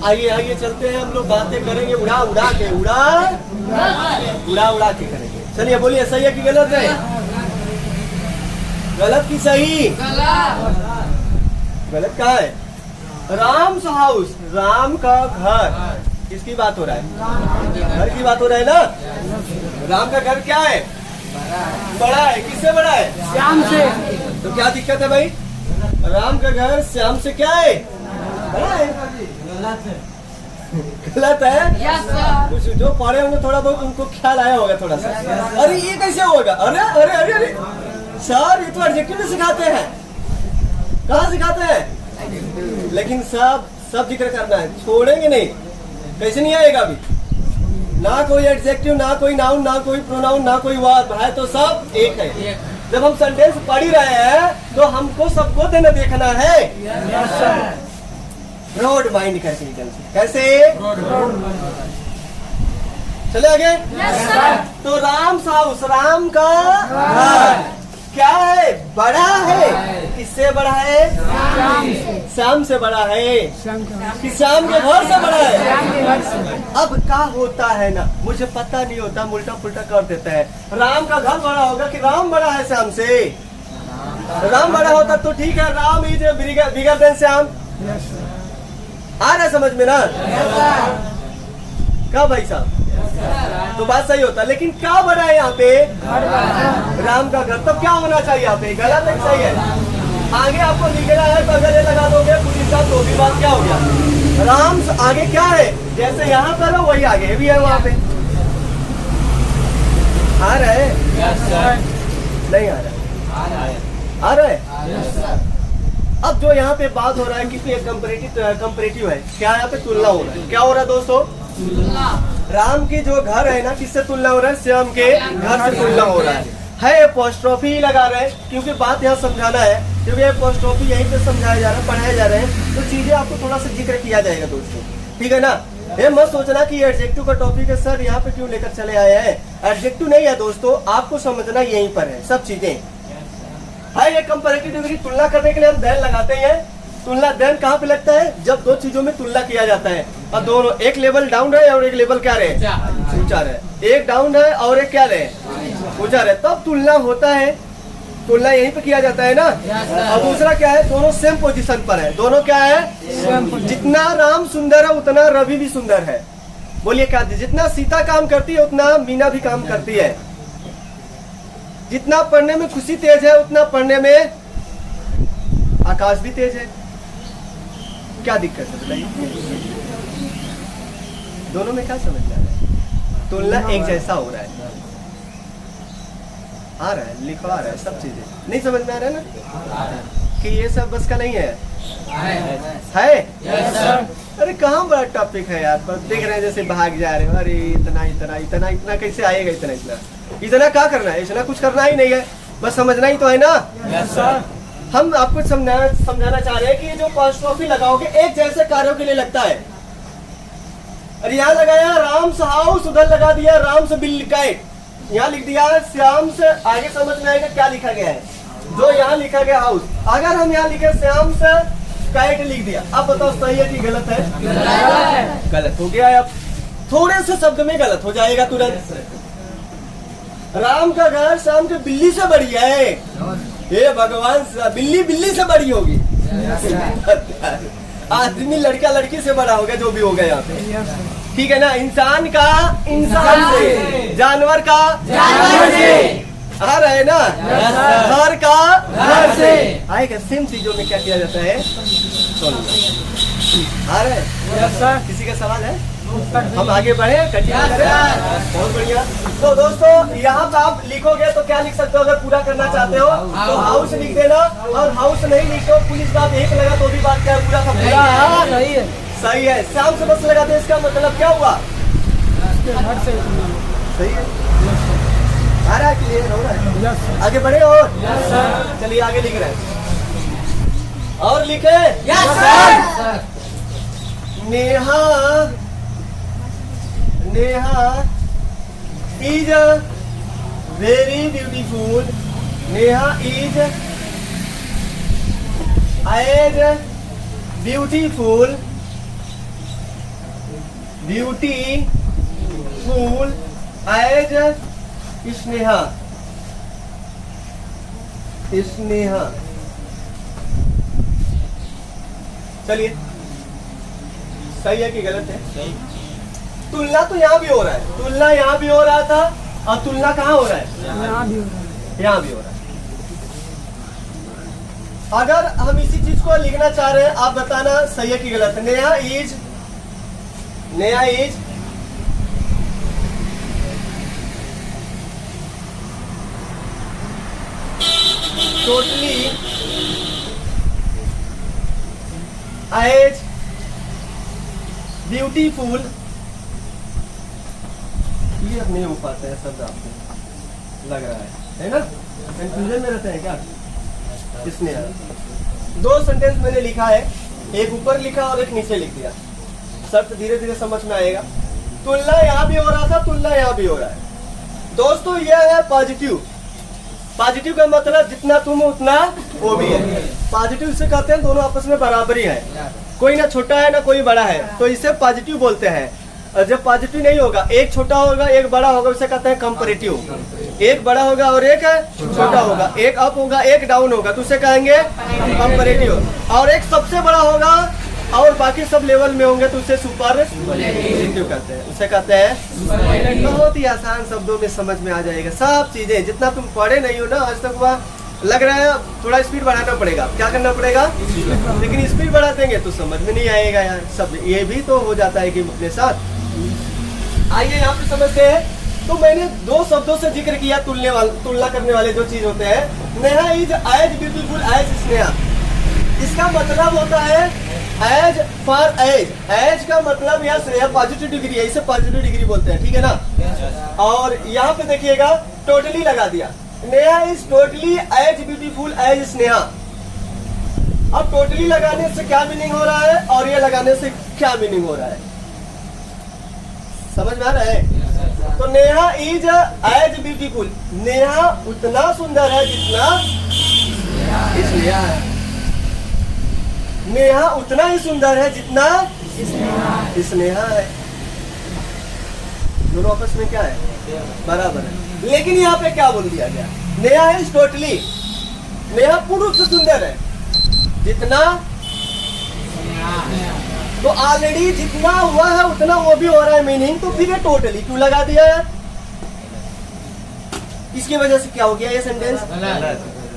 आइए आइए चलते हैं, हम लोग बातें करेंगे उड़ा उड़ा के करेंगे। चलिए बोलिए, सही है कि गलत है? गलत की सही? गलत का है? राम्स हाउस, राम का घर। किसकी बात हो रहा है? घर की बात हो रहा है ना? राम का घर क्या है? बड़ा है। किससे बड़ा है? श्याम से। तो क्या दिक्कत है भाई? राम का घर श्याम से क्या है? बड़ा है। गलत है। कुछ जो पढ़े होंगे थोड़ा बहुत उनको ख्याल आया होगा थोड़ा सा, अरे ये कैसे होगा, अरे अरे अरे अरे सर ये तो एडजेक्टिव में सिखाते हैं। कहाँ सिखाते हैं? लेकिन सब जिक्र करना है, छोड़ेंगे नहीं। कैसे नहीं आएगा अभी? ना कोई एडजेक्टिव, ना कोई नाउन, ना कोई प्रोनाउन, ना कोई वर्ब है, तो सब एक है। जब हम सेंटेंस पढ़ ही रहे हैं तो हमको सबको देना देखना है। ब्रॉड माइंड करके कैसे? चले आगे। तो राम हाउस, राम का घर क्या है? बड़ा है। किससे बड़ा है? श्याम से बड़ा है कि श्याम के घर से बड़ा है? अब क्या होता है ना, मुझे पता नहीं होता, उल्टा पुल्टा कर देता है। राम का घर बड़ा होगा कि राम बड़ा है श्याम से? राम बड़ा होता तो ठीक है, Ram is bigger than Shyam. आ रहा है समझ में ना? क्या भाई साहब? तो बात सही होता, लेकिन क्या बड़ा है यहाँ पे? राम का घर। तब क्या होना चाहिए यहाँ पे? गलत है, सही है? आगे आपको लिखना है तो अगर ये लगा दोगे पुलिस का तो भी बात क्या हो गया? राम आगे क्या है? जैसे यहाँ पर है वही आगे भी है वहाँ पे। आ रहा है? नहीं आ रहा? आ रहा है? अब जो यहाँ पे बात हो रहा है किसी कंपैरेटिव है, क्या यहाँ पे तुलना हो रहा है? क्या हो रहा है दोस्तों? राम की जो घर है ना, किससे तुलना हो रहा है? श्याम के घर से तुलना हो रहा है। एपोस्ट्रोफी ही लगा रहे हैं क्योंकि बात यहाँ समझाना है, क्योंकि एपोस्ट्रोफी यहीं पे समझाया जा रहा है, पढ़ाए जा रहे हैं, तो चीजें आपको थोड़ा सा जिक्र किया जाएगा दोस्तों, ठीक है ना? ये मत सोचना कि एडजेक्टिव का टॉपिक है सर यहाँ पे क्यों लेकर चले आए हैं। एडजेक्टिव नहीं है दोस्तों, आपको समझना यहीं पर है सब चीजें। है ये कंपैरेटिव डिग्री तुलना करने के लिए हम देन लगाते हैं। तुलना देन कहाँ पे लगता है? जब दो चीजों में तुलना किया जाता है और दोनों एक लेवल डाउन है और एक लेवल क्या रहे? ऊंचा रहे। एक डाउन है और एक क्या रहे? ऊंचा रहे, तब तुलना होता है। तुलना यहीं पे किया जाता है ना। और दूसरा क्या है? दोनों सेम पोजीशन पर है। दोनों क्या है? जितना राम सुंदर है उतना रवि भी सुंदर है। बोलिए क्या? जितना सीता काम करती है उतना मीना भी काम करती है। जितना पढ़ने में खुशी तेज है उतना पढ़ने में आकाश भी तेज है। क्या दिक्कत है बताइए? दोनों में क्या समझ में आ रहा है? तुलना एक जैसा हो रहा है, आ रहा है, लिखवा रहा है, सब चीजें नहीं समझ में आ रहा है ना कि ये सब बस का नहीं है। अरे कहाँ बड़ा टॉपिक है यार, बस देख रहे हैं जैसे भाग जा रहे हो। अरे इतना इतना इतना इतना कैसे आएगा? इतना इतना इतना क्या करना है? इतना कुछ करना ही नहीं है, बस समझना ही तो है ना। हम आपको समझाना चाह रहे हैं कि ये जो अपोस्ट्रोफी लगाओगे एक जैसे कार्यों के लिए लगता है। अरे यहाँ लगाया राम से हाउस, उधर लगा दिया राम से बिल काइट, यहाँ लिख दिया श्याम से, आगे समझ में आएगा क्या लिखा गया है। जो यहाँ लिखा गया हाउस, अगर हम यहाँ लिखे श्याम से काइट लिख दिया, अब बताओ सही है कि गलत है? गलत हो गया। अब थोड़े से शब्द में गलत हो जाएगा तुरंत। राम का घर श्याम के बिल्ली से बड़ी है। ये भगवान, बिल्ली बिल्ली से बड़ी होगी। आदमी लड़का लड़की से बड़ा होगा, जो भी होगा यहाँ पे, ठीक है ना? इंसान का इंसान से, जानवर का जानवर से, आ रहा है ना? घर का घर से आएगा। सेम चीजों में क्या किया जाता है? आ रहा है? किसी का सवाल है? हम आगे बढ़े, कंटिन्यू करें। बहुत बढ़िया। तो दोस्तों यहाँ पे आप लिखोगे तो क्या लिख सकते हो? अगर पूरा करना चाहते हो तो हाउस लिख देना, और हाउस नहीं लिखो पुलिस बात एक लगा तो भी बात क्या है? पूरा का पूरा सही है। सही है। शाम से बस लगा दे, इसका मतलब क्या हुआ? सही है। आ रहा है, क्लियर हो रहा है? आगे बढ़े और चलिए आगे लिख रहे हैं और लिखे। Neha is very beautiful. Neha is as beautiful as Sneha. चलिए सही है कि गलत है? सही। तुलना तो यहाँ भी हो रहा है, तुलना यहाँ भी हो रहा था, और तुलना कहाँ हो रहा है? यहाँ भी हो रहा है। अगर हम इसी चीज को लिखना चाह रहे हैं, आप बताना सही है कि गलत है। Neha is Neha is totally as beautiful. Clear नहीं हो पाता है शब्द, आपको लग रहा है ना? कंफ्यूजन में रहते हैं क्या? इसने दो सेंटेंस मैंने लिखा है, एक ऊपर लिखा और एक नीचे लिख दिया। शब्द धीरे धीरे समझ में आएगा। तुलना यहाँ भी हो रहा था, तुलना यहाँ भी हो रहा है। दोस्तों यह है पॉजिटिव। पॉजिटिव का मतलब जितना तुम हो उतना वो भी है। पॉजिटिव से कहते हैं दोनों आपस में बराबरी है, कोई ना छोटा है ना कोई बड़ा है, तो इसे पॉजिटिव बोलते हैं। और जब पॉजिटिव नहीं होगा, एक छोटा होगा एक बड़ा होगा, उसे कहते हैं कंपैरेटिव। एक बड़ा होगा और एक छोटा होगा, एक अप होगा एक डाउन होगा, तो उसे कहेंगे कंपैरेटिव। और एक सबसे बड़ा होगा और बाकी सब लेवल में होंगे तो उसे सुपरलेटिव कहते हैं, उसे कहते हैं। बहुत ही आसान शब्दों में समझ में आ जाएगा सब चीजें। जितना तुम पढ़े नहीं हो ना आज तक, वह लग रहा है थोड़ा स्पीड बढ़ाना पड़ेगा। क्या करना पड़ेगा? लेकिन स्पीड बढ़ा देंगे तो समझ में नहीं आएगा यार सब। ये भी तो हो जाता है कि अपने साथ। आइए यहाँ पे समझते हैं। तो मैंने दो शब्दों से जिक्र किया तुलना करने वाले जो चीज होते हैं। Neha is as beautiful as Sneha. इसका मतलब होता है एज फॉर एज। एज का मतलब यहाँ स्नेहा पॉजिटिव डिग्री है, इसे पॉजिटिव डिग्री बोलते हैं, ठीक है ना? और यहाँ पे देखिएगा टोटली लगा दिया। Neha is totally as beautiful as Sneha. अब टोटली लगाने से क्या मीनिंग हो रहा है और ये लगाने से क्या मीनिंग हो रहा है, समझ में आ रहा है? तो Neha is as beautiful. Neha उतना सुंदर है जितना स्नेहा है। नेहा उतना ही सुंदर है जितना स्नेहा है। दोनों आपस में क्या है? बराबर है। लेकिन यहाँ पे क्या बोल दिया गया? Neha is totally. नेहा पूर्ण रूप से सुंदर है जितना, तो ऑलरेडी जितना हुआ है उतना वो भी हो रहा है मीनिंग, तो फिर ये टोटली क्यों लगा दिया है? इसकी वजह से क्या हो गया ये सेंटेंस?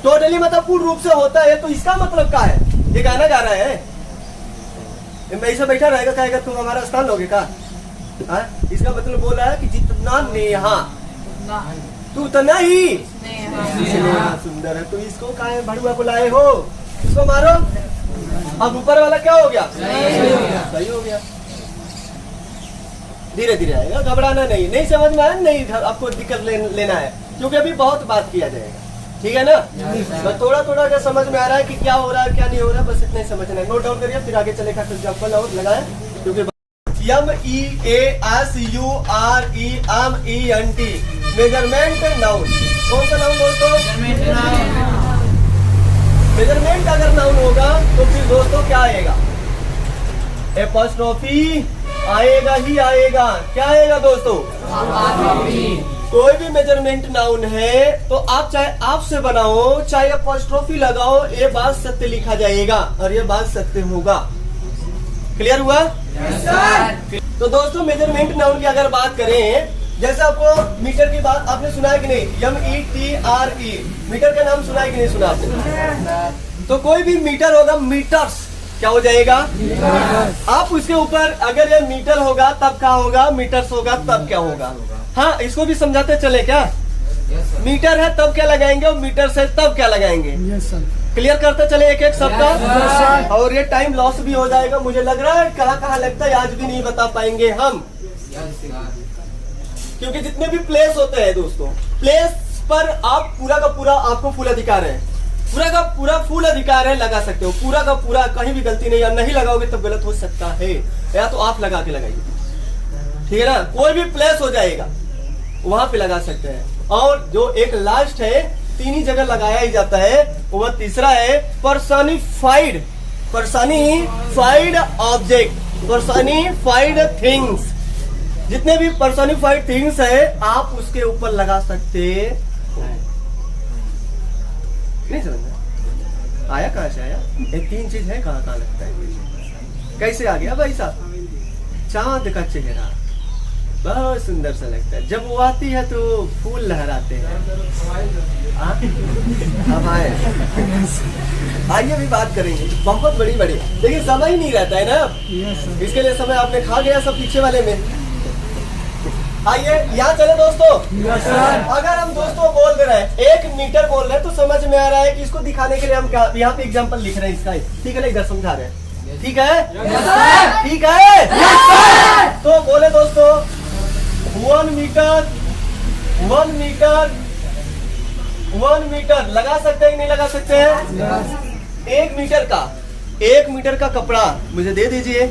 टोटली मतलब पूर्ण रूप से होता है, तो इसका मतलब क्या है? ये गाना गा रहा है, ऐसा बैठा रहेगा कहेगा तुम हमारा स्थान लोगे का? इसका मतलब बोल रहा है कि जितना नेहा तू उतना ही स्नेहा सुंदर है। तो इसको काहे भड़ुआ को लाए हो? इसको मारो। अब ऊपर वाला क्या हो गया? सही हो गया। धीरे धीरे आएगा, घबराना नहीं। नहीं समझ में आया नहीं, आपको दिक्कत लेना है, क्योंकि अभी बहुत बात किया जाएगा, ठीक है ना? तो थोड़ा थोड़ा क्या समझ में आ रहा है कि क्या हो रहा है क्या नहीं हो रहा है, बस इतना ही समझना है। नोट डाउन करिए, फिर आगे चलेगा एग्जाम्पल और लगाए। क्योंकि MEASUREMENT मेजरमेंट नाउन। कौन सा नाउन दोस्तों? मेजरमेंट अगर नाउन होगा तो फिर दोस्तों क्या आएगा? एपॉस्ट्रोफी आएगा ही आएगा। क्या आएगा दोस्तों? कोई भी मेजरमेंट नाउन है तो आप चाहे आप से बनाओ चाहे एपॉस्ट्रोफी लगाओ, ये बात सत्य लिखा जाएगा और ये बात सत्य होगा। क्लियर हुआ? तो दोस्तों मेजरमेंट नाउन की अगर बात करें, जैसे आपको मीटर की बात आपने सुना है कि नहीं? METRE मीटर का नाम सुना है कि नहीं सुना आपने? तो कोई भी मीटर होगा, मीटर्स क्या हो जाएगा? आप उसके ऊपर अगर ये मीटर होगा तब क्या होगा? मीटर्स होगा तब क्या होगा? हाँ, इसको भी समझाते चले क्या? मीटर है तब क्या लगाएंगे और मीटर्स है तब क्या लगाएंगे? क्लियर करते चले एक एक शब्द। और ये टाइम लॉस भी हो जाएगा, मुझे लग रहा है कहाँ कहाँ लगता है आज भी नहीं बता पाएंगे हम, क्योंकि जितने भी प्लेस होते हैं दोस्तों, प्लेस पर आप पूरा का पूरा आपको फुल अधिकार है, पूरा का पूरा फुल अधिकार है, लगा सकते हो पूरा का पूरा, कहीं भी गलती नहीं। और नहीं लगाओगे तो गलत हो सकता है, या तो आप लगा के लगाइए, ठीक है ना? कोई भी प्लेस हो जाएगा वहां पे लगा सकते हैं। और जो एक लास्ट है, तीन ही जगह लगाया ही जाता है, वह तीसरा है personified. Personified object, personified things. जितने भी पर्सनिफाइड थिंग्स है आप उसके ऊपर लगा सकते हो। नहीं समझ में आया? कहाँ से आया? ये तीन चीज है, कहाँ कहाँ लगता है? कैसे आ गया भाई साहब? चांद का चेहरा, बहुत सुंदर सा लगता है। जब वो आती है तो फूल लहराते हैं। अब आए, आइए भी बात करेंगे बहुत बड़ी बड़ी, लेकिन समय ही नहीं रहता है ना, इसके लिए समय आपने खा गया सब पीछे वाले में। आइए यहाँ चले दोस्तों। अगर हम दोस्तों बोल दे रहे हैं 1 मीटर बोल रहे हैं तो समझ में आ रहा है कि इसको दिखाने के लिए हम यहाँ पे एग्जांपल लिख रहे हैं इसका, ठीक है ना, इधर समझा रहे हैं, ठीक है, ठीक है। तो बोले दोस्तों 1 मीटर लगा सकते हैं कि नहीं लगा सकते हैं? 1 मीटर का कपड़ा मुझे दे दीजिए,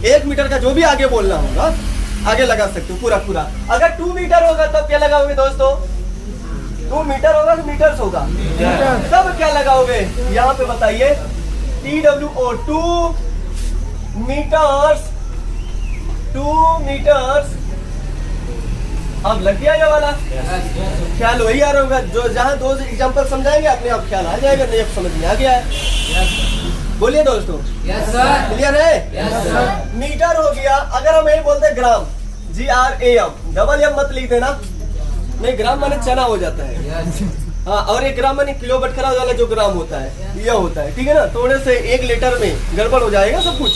1 मीटर का जो भी आगे बोलना होगा आगे लगा सकते हो पूरा। अगर 2 मीटर होगा तब क्या लगाओगे दोस्तों? 2 मीटर होगा कि मीटर्स होगा? तब क्या लगाओगे यहाँ पे बताइए? TWO 2 metres. अब लग गया ये वाला ख्याल वही आ रहा होगा, जो जहाँ 2 एग्जाम्पल समझाएंगे अपने आप ख्याल आ जाएगा, नहीं अब समझ में आ गया है। बोलिए दोस्तों, क्लियर है? मीटर हो गया। अगर हम यही बोलते ग्राम, GRAM, डबल एम मत लिख देना, नहीं ग्राम माने चना हो जाता है। हाँ, और 1 ग्राम माने किलो बटखरा वाला जो ग्राम होता है यह होता है, ठीक है ना। थोड़े से 1 लीटर में गड़बड़ हो जाएगा सब कुछ,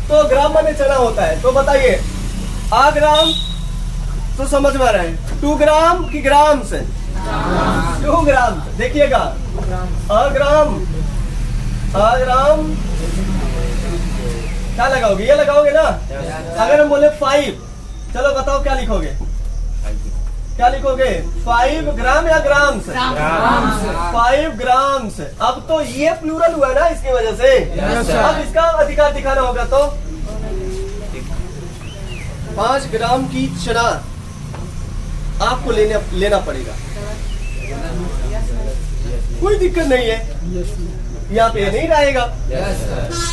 तो ग्राम माने चना होता है। तो बताइए आ ग्राम तो समझ में आ रहा है, 2 ग्राम की ग्राम से 2 ग्राम, देखिएगा अग्राम क्या लगाओगे? ये लगाओगे ना। अगर हम बोले 5, चलो बताओ क्या लिखोगे? क्या लिखोगे? 5 ग्राम या ग्राम से? 5 ग्राम से। अब तो ये प्लूरल हुआ ना इसकी वजह से। अब इसका अधिकार दिखाना होगा तो 5 ग्राम की चना आपको लेना पड़ेगा, कोई दिक्कत नहीं है, यहाँ पे नहीं रहेगा।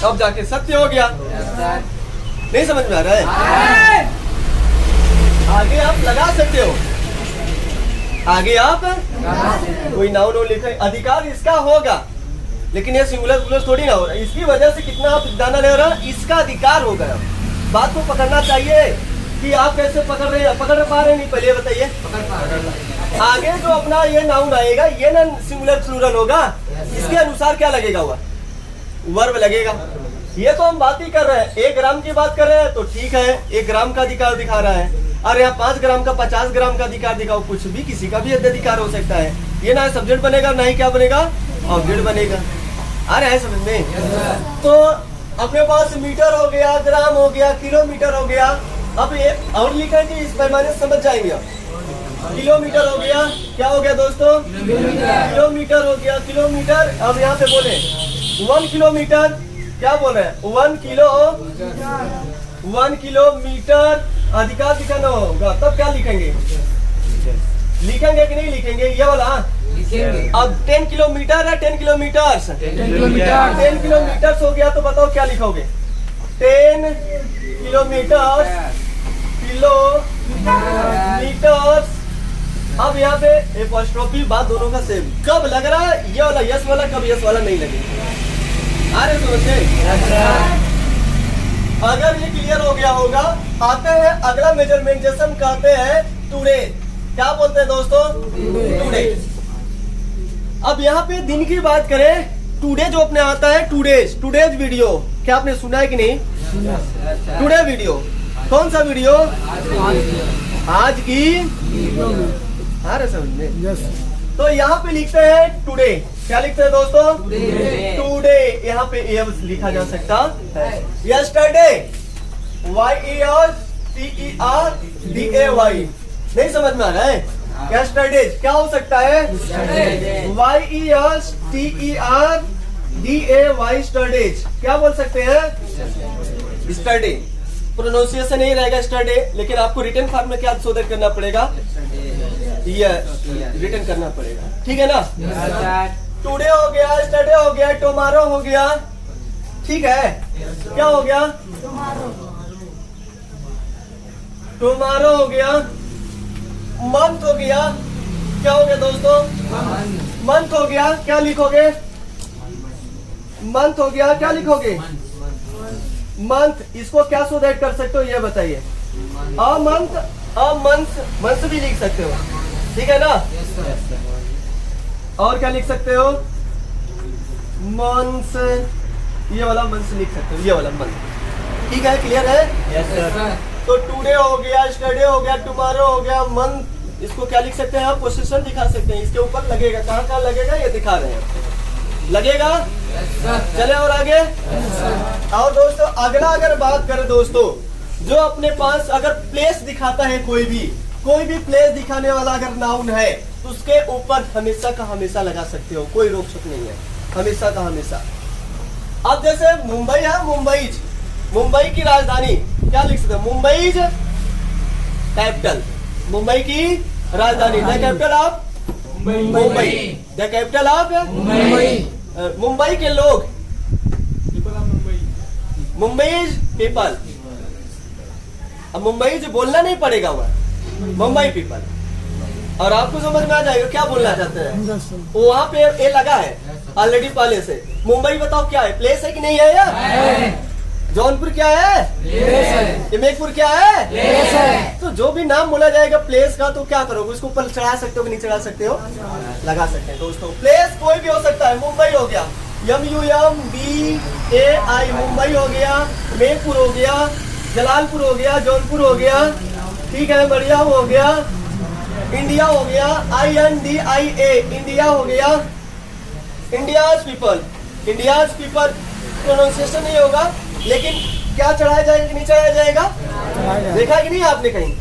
अब जाके सत्य हो गया। नहीं समझ में आ रहा है? आगे आप लगा सकते हो, आगे आप कोई नाउन लिखे, अधिकार इसका होगा, लेकिन ये सिंगुलर थोड़ी ना हो रहा है। इसकी वजह से कितना आप दाना ले रहा है, इसका अधिकार होगा। बात को पकड़ना चाहिए कि आप कैसे पकड़ रहे हैं, पकड़ पा रहे नहीं, पहले बताइए। आगे जो अपना ये नाउन आएगा ये ना सिंगुलर प्लूरल होगा, इसके अनुसार क्या लगेगा? हुआ वर्ब लगेगा। ये तो हम बात ही कर रहे हैं, 1 ग्राम की बात कर रहे हैं तो ठीक है, 1 ग्राम का अधिकार दिखा रहा है। और यहाँ 5 ग्राम का 50 ग्राम का अधिकार दिखाओ, कुछ भी किसी का भी अधिकार हो सकता है। ये ना सब्जेक्ट बनेगा ना ही क्या बनेगा, ऑब्जेक्ट बनेगा। आ रहा है समझ में? तो अपने पास मीटर हो गया, ग्राम हो गया, किलोमीटर हो गया। अब ये और लिखा है कि इस पैमाने से समझ जाएंगे आप। किलोमीटर हो गया, क्या हो गया दोस्तों? किलोमीटर हो गया, किलोमीटर। अब यहाँ पे बोले 1 किलोमीटर, क्या बोल रहे हैं? 1 किलोमीटर अधिकार दिखाना होगा, तब क्या लिखेंगे? लिखेंगे कि नहीं लिखेंगे? ये वाला अब 10 किलोमीटर है, 10 किलोमीटर्स, 10 किलोमीटर्स हो गया तो बताओ क्या लिखोगे? 10 किलोमीटर्स, किलोमीटर्स। अब यहाँ पे एपोस्ट्रोफी बात दोनों का सेम। कब लग रहा है ये वाला यस वाला, कब यस वाला नहीं लगेगा। आ रहे समझे? अगर ये क्लियर हो गया होगा, आते हैं अगला मेजरमेंट, जैसे हम कहते हैं टुडे। क्या बोलते हैं दोस्तों? टुडे। अब यहाँ पे दिन की बात करें, टुडे जो अपने आता है टुडेज वीडियो, क्या आपने सुना है कि नहीं? Today video. कौन सा वीडियो? आज की। आ रहे समझ में? तो यहाँ पे लिखते हैं टुडे। क्या लिखते हैं दोस्तों? टुडे। यहाँ पे ए लिखा जा सकता है। Yesterday, YESTERDAY। नहीं समझ में आ रहा है? यस्टरडे क्या हो सकता है? YESTERDAY, स्टरडेज। क्या बोल सकते हैं? स्टरडे। प्रोनाउंसिएशन नहीं रहेगा स्टरडे, लेकिन आपको रिटन फॉर्म में क्या शोधन करना पड़ेगा? रिटन करना पड़ेगा, ठीक है ना? टुडे हो गया, स्टरडे हो गया, टुमारो हो गया, ठीक है? क्या हो गया? टुमारो हो गया। मंथ हो गया, क्या हो गया दोस्तों? मंथ हो गया, क्या लिखोगे? मंथ हो गया, क्या लिखोगे? मंथ। इसको क्या शोध कर सकते हो ये बताइए। अ मंथ अब मंस भी लिख सकते हो, ठीक है ना। और क्या लिख सकते हो, मंस, ये वाला मंस लिख सकते हो, ये वाला मंथ, ठीक है, क्लियर है। Yes sir. तो टुडे हो गया, स्टडे हो गया, टुमारो हो गया, मंथ, इसको क्या लिख सकते हैं आप, पोजीशन दिखा सकते हैं, इसके ऊपर लगेगा, कहाँ कहाँ लगेगा ये दिखा रहे हैं, लगेगा। चले और आगे। और दोस्तों अगला अगर बात करें दोस्तों, जो अपने पास अगर प्लेस दिखाता है, कोई भी प्लेस दिखाने वाला अगर नाउन है तो उसके ऊपर हमेशा का हमेशा लगा सकते हो, कोई रोक टोक नहीं है, हमेशा का हमेशा। अब जैसे मुंबई है, मुंबई की राजधानी क्या लिख सकते हैं, मुंबईज कैपिटल, मुंबई की राजधानी, the capital of Mumbai, the capital of Mumbai. Mumbai के लोग, मुंबईज पीपल, अब मुंबई जो बोलना नहीं पड़ेगा वह मुंबई पीपल, और आपको समझ में आ जाएगा क्या बोलना चाहते हैं। वहाँ पे ए लगा है ऑलरेडी पहले से। मुंबई बताओ क्या है, प्लेस है कि नहीं है यार। जौनपुर क्या है, हिमेकपुर क्या है। तो जो भी नाम बोला जाएगा प्लेस का, तो क्या करोगे, उसको ऊपर चढ़ा सकते हो कि नहीं चढ़ा सकते हो, लगा सकते हैं दोस्तों। प्लेस कोई भी हो सकता है, मुंबई हो गया, MUMBAI मुंबई हो गया, हिमेकपुर हो गया, जलालपुर हो गया, जौनपुर हो गया, ठीक है, बढ़िया हो गया, इंडिया हो गया, INDIA इंडिया हो गया, इंडियाज पीपल प्रोनाउंसिएशन नहीं होगा, लेकिन क्या चढ़ाया जाएगा कि नहीं चढ़ाया जाएगा, देखा कि नहीं आपने कहीं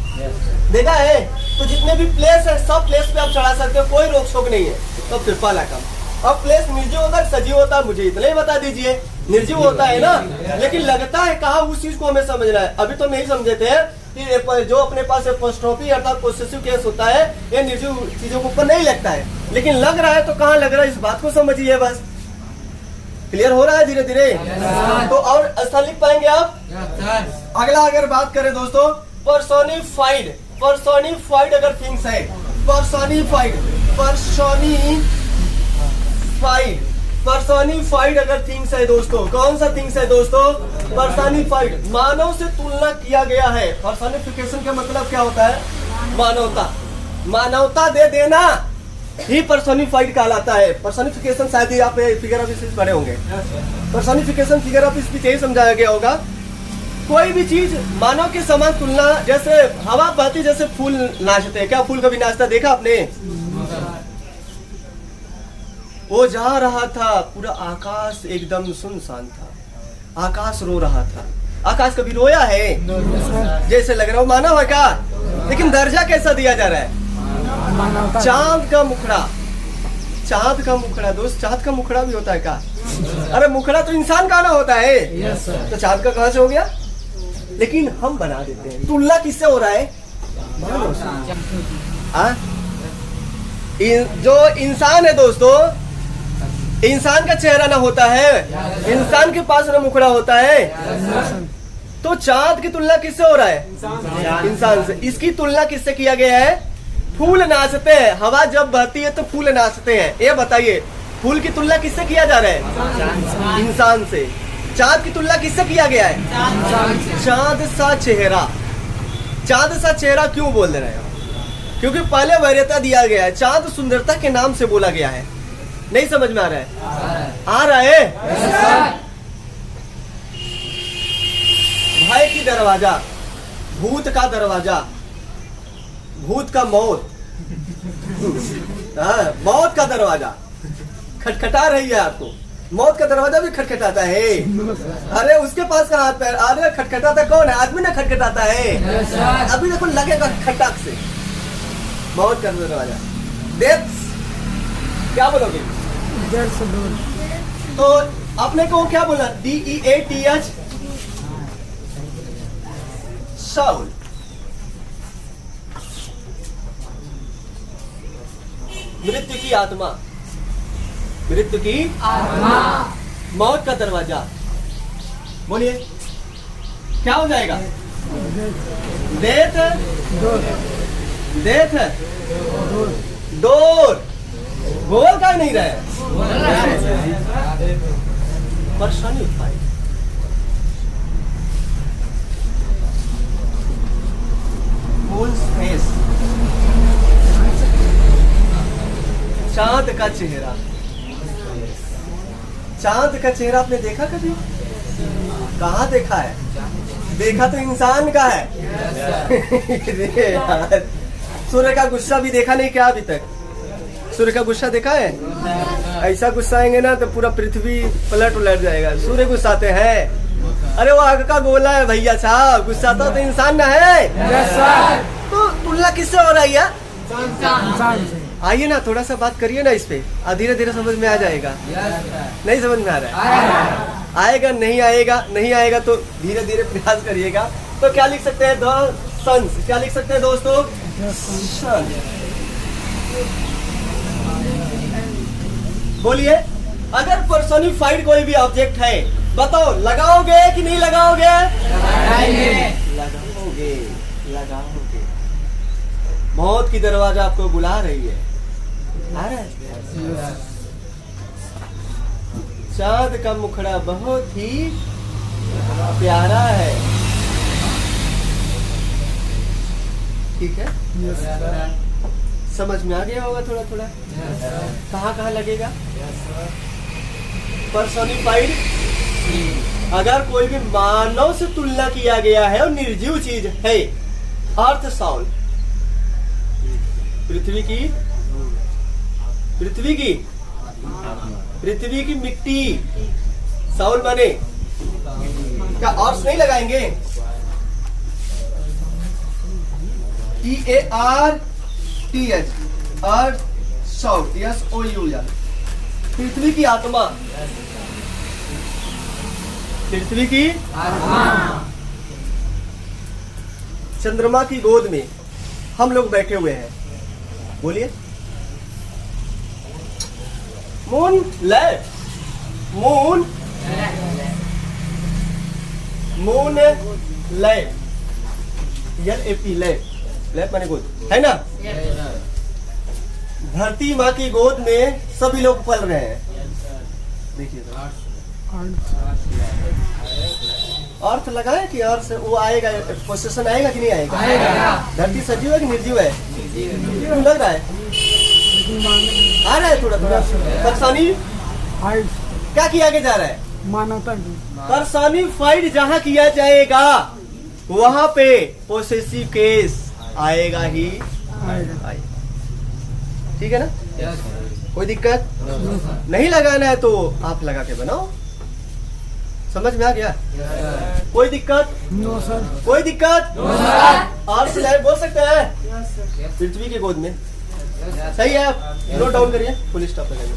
देखा है। तो जितने भी प्लेस है सब प्लेस पे आप चढ़ा सकते हो, कोई रोक टोक नहीं है। तो फिर पहला काम, अब प्लेस निर्जीव होता है सजीव होता है, मुझे इतना ही बता दीजिए। निर्जीव होता है ना, लेकिन लगता है कहाँ, उस चीज को हमें समझना है। अभी तो नहीं समझे थे कि जो अपने पास एपोस्ट्रोफी अर्थात पोसेसिव केस होता है, ये निर्जीव चीजों के ऊपर नहीं लगता है, लेकिन लग रहा है तो कहाँ लग रहा है, इस बात को समझिए बस। क्लियर हो रहा है धीरे धीरे। तो और स्थान लिख पाएंगे आप। अगला अगर बात करें दोस्तों, पर्सोनिफाइड अगर थिंग्स है, पर्सोनिफाइड अगर थिंग्स है दोस्तों, कौन सा थिंग्स है दोस्तों, पर्सोनिफाइड, मानव से तुलना किया गया है। पर्सोनिफिकेशन का मतलब क्या होता है, मानवता दे देना ही पर्सोनिफाइड कहलाता है। पर्सोनिफिकेशन शायद ही आप फिगर ऑफ स्पीच पढ़े होंगे, पर्सोनिफिकेशन फिगर ऑफ स्पीच यही समझाया गया होगा। कोई भी चीज मानव के समान तुलना, जैसे हवा बहती, जैसे फूल नाचते हैं, क्या फूल कभी नाचता देखा आपने। वो जा रहा था, पूरा आकाश एकदम सुनसान था, आकाश रो रहा था। आकाश कभी रोया है, जैसे लग रहा हो मानव है का, लेकिन दर्जा कैसा दिया जा रहा है, चांद का मुखड़ा दोस्त, चांद का मुखड़ा भी होता है का। अरे मुखड़ा तो इंसान का ना होता है, तो चांद का कहां से हो गया, लेकिन हम बना देते हैं। तुलना किससे हो रहा है, जो इंसान है दोस्तों, इंसान का चेहरा ना होता है, इंसान के पास ना मुखड़ा होता है, तो चांद की तुलना किससे हो रहा है, इंसान से। इसकी तुलना किससे किया गया है, फूल नाचते हैं, हवा जब बहती है तो फूल नाचते हैं। ये बताइए फूल की तुलना किससे किया जा रहा है, इंसान से। चांद की तुलना किससे किया गया है, चांद सा चेहरा क्यों बोल रहे हैं, क्योंकि पहले वरीयता दिया गया है, चांद सुंदरता के नाम से बोला गया है। नहीं समझ में आ रहा है, आ रहा है। भय की दरवाजा, भूत का दरवाजा, भूत का मौत, मौत का दरवाजा खटखटा रही है आपको, मौत का दरवाजा भी खटखटाता है। अरे उसके पास का हाथ पैर, अरे खटखटाता कौन है, आदमी ना खटखटाता है। अभी देखो लगेगा खटाक से, मौत का दरवाजा। डेथ क्या बोलोगे, तो आपने को क्या बोला, DEATH, शाउल। मृत्यु की आत्मा, मृत्यु की आत्मा, मौत का दरवाजा। बोलिए क्या हो जाएगा, डेथ डोर, बोल का नहीं रहे, पर्सोनिफाइड, बोल का चेहरा। चांद का चेहरा आपने देखा कभी? कहाँ देखा है? देखा तो इंसान का है। अरे यार, सूर्य का गुस्सा भी देखा नहीं क्या अभी तक? सूर्य का गुस्सा देखा है? ऐसा गुस्साएंगे ना तो पूरा पृथ्वी पलट उलट जाएगा। सूर्य गुस्साते हैं, अरे वो आग का गोला है भैया साहब, गुस्साता तो इंसान ना है। तो तुलना किससे हो रही है? आइए ना, थोड़ा सा बात करिए ना इस पे, धीरे धीरे समझ में आ जाएगा। नहीं समझ में आ रहा है? आएगा नहीं आएगा, नहीं आएगा तो धीरे धीरे प्रयास करिएगा। तो क्या लिख सकते हैं? The sons. क्या लिख सकते हैं दोस्तों? सन। बोलिए, अगर पर्सोनिफाइड कोई भी ऑब्जेक्ट है, बताओ लगाओगे कि नहीं लगाओगे? लगाओगे, लगाओगे। मौत की दरवाजा आपको बुला रही है। आ रहा है? चांद का मुखड़ा बहुत ही प्यारा है। ठीक है, समझ में आ गया होगा थोड़ा थोड़ा। कहाँ कहाँ लगेगा? पर्सोनिफाइड, अगर कोई भी मानव से तुलना किया गया है और निर्जीव चीज है। अर्थ साउल, पृथ्वी की मिट्टी। साउल माने क्या? अर्थ नहीं लगाएंगे? EARTH, अर्थ साउल, SOUL। पृथ्वी की आत्मा, पृथ्वी की आत्मा। चंद्रमा की गोद में हम लोग बैठे हुए हैं। बोलिए, moon lab, moon lab, LAP lab, lab माने गोद है ना। धरती माँ की गोद में सभी लोग पल रहे हैं। देखिए अर्थ लगाए कि अर्थ से वो आएगा, पोसेशन आएगा कि नहीं आएगा? धरती सजीव है कि निर्जीव है? क्यों लग रहा है? आ रहा है थोड़ा थोड़ा। पर्सोनिफाइड क्या किया जा रहा है? मानवता। पर्सोनिफाइड जहाँ किया जाएगा वहाँ पे पोसेसिव केस आएगा ही आएगा। ठीक है ना? कोई दिक्कत नहीं? लगाना है तो आप लगा के बनाओ। समझ में आ गया? कोई दिक्कत? No sir. कोई दिक्कत? No sir. अर्थ लैब बोल सकते हैं? पृथ्वी की गोद में। सही है, आप नोट डाउन करिए, फुल स्टॉप लगाइए।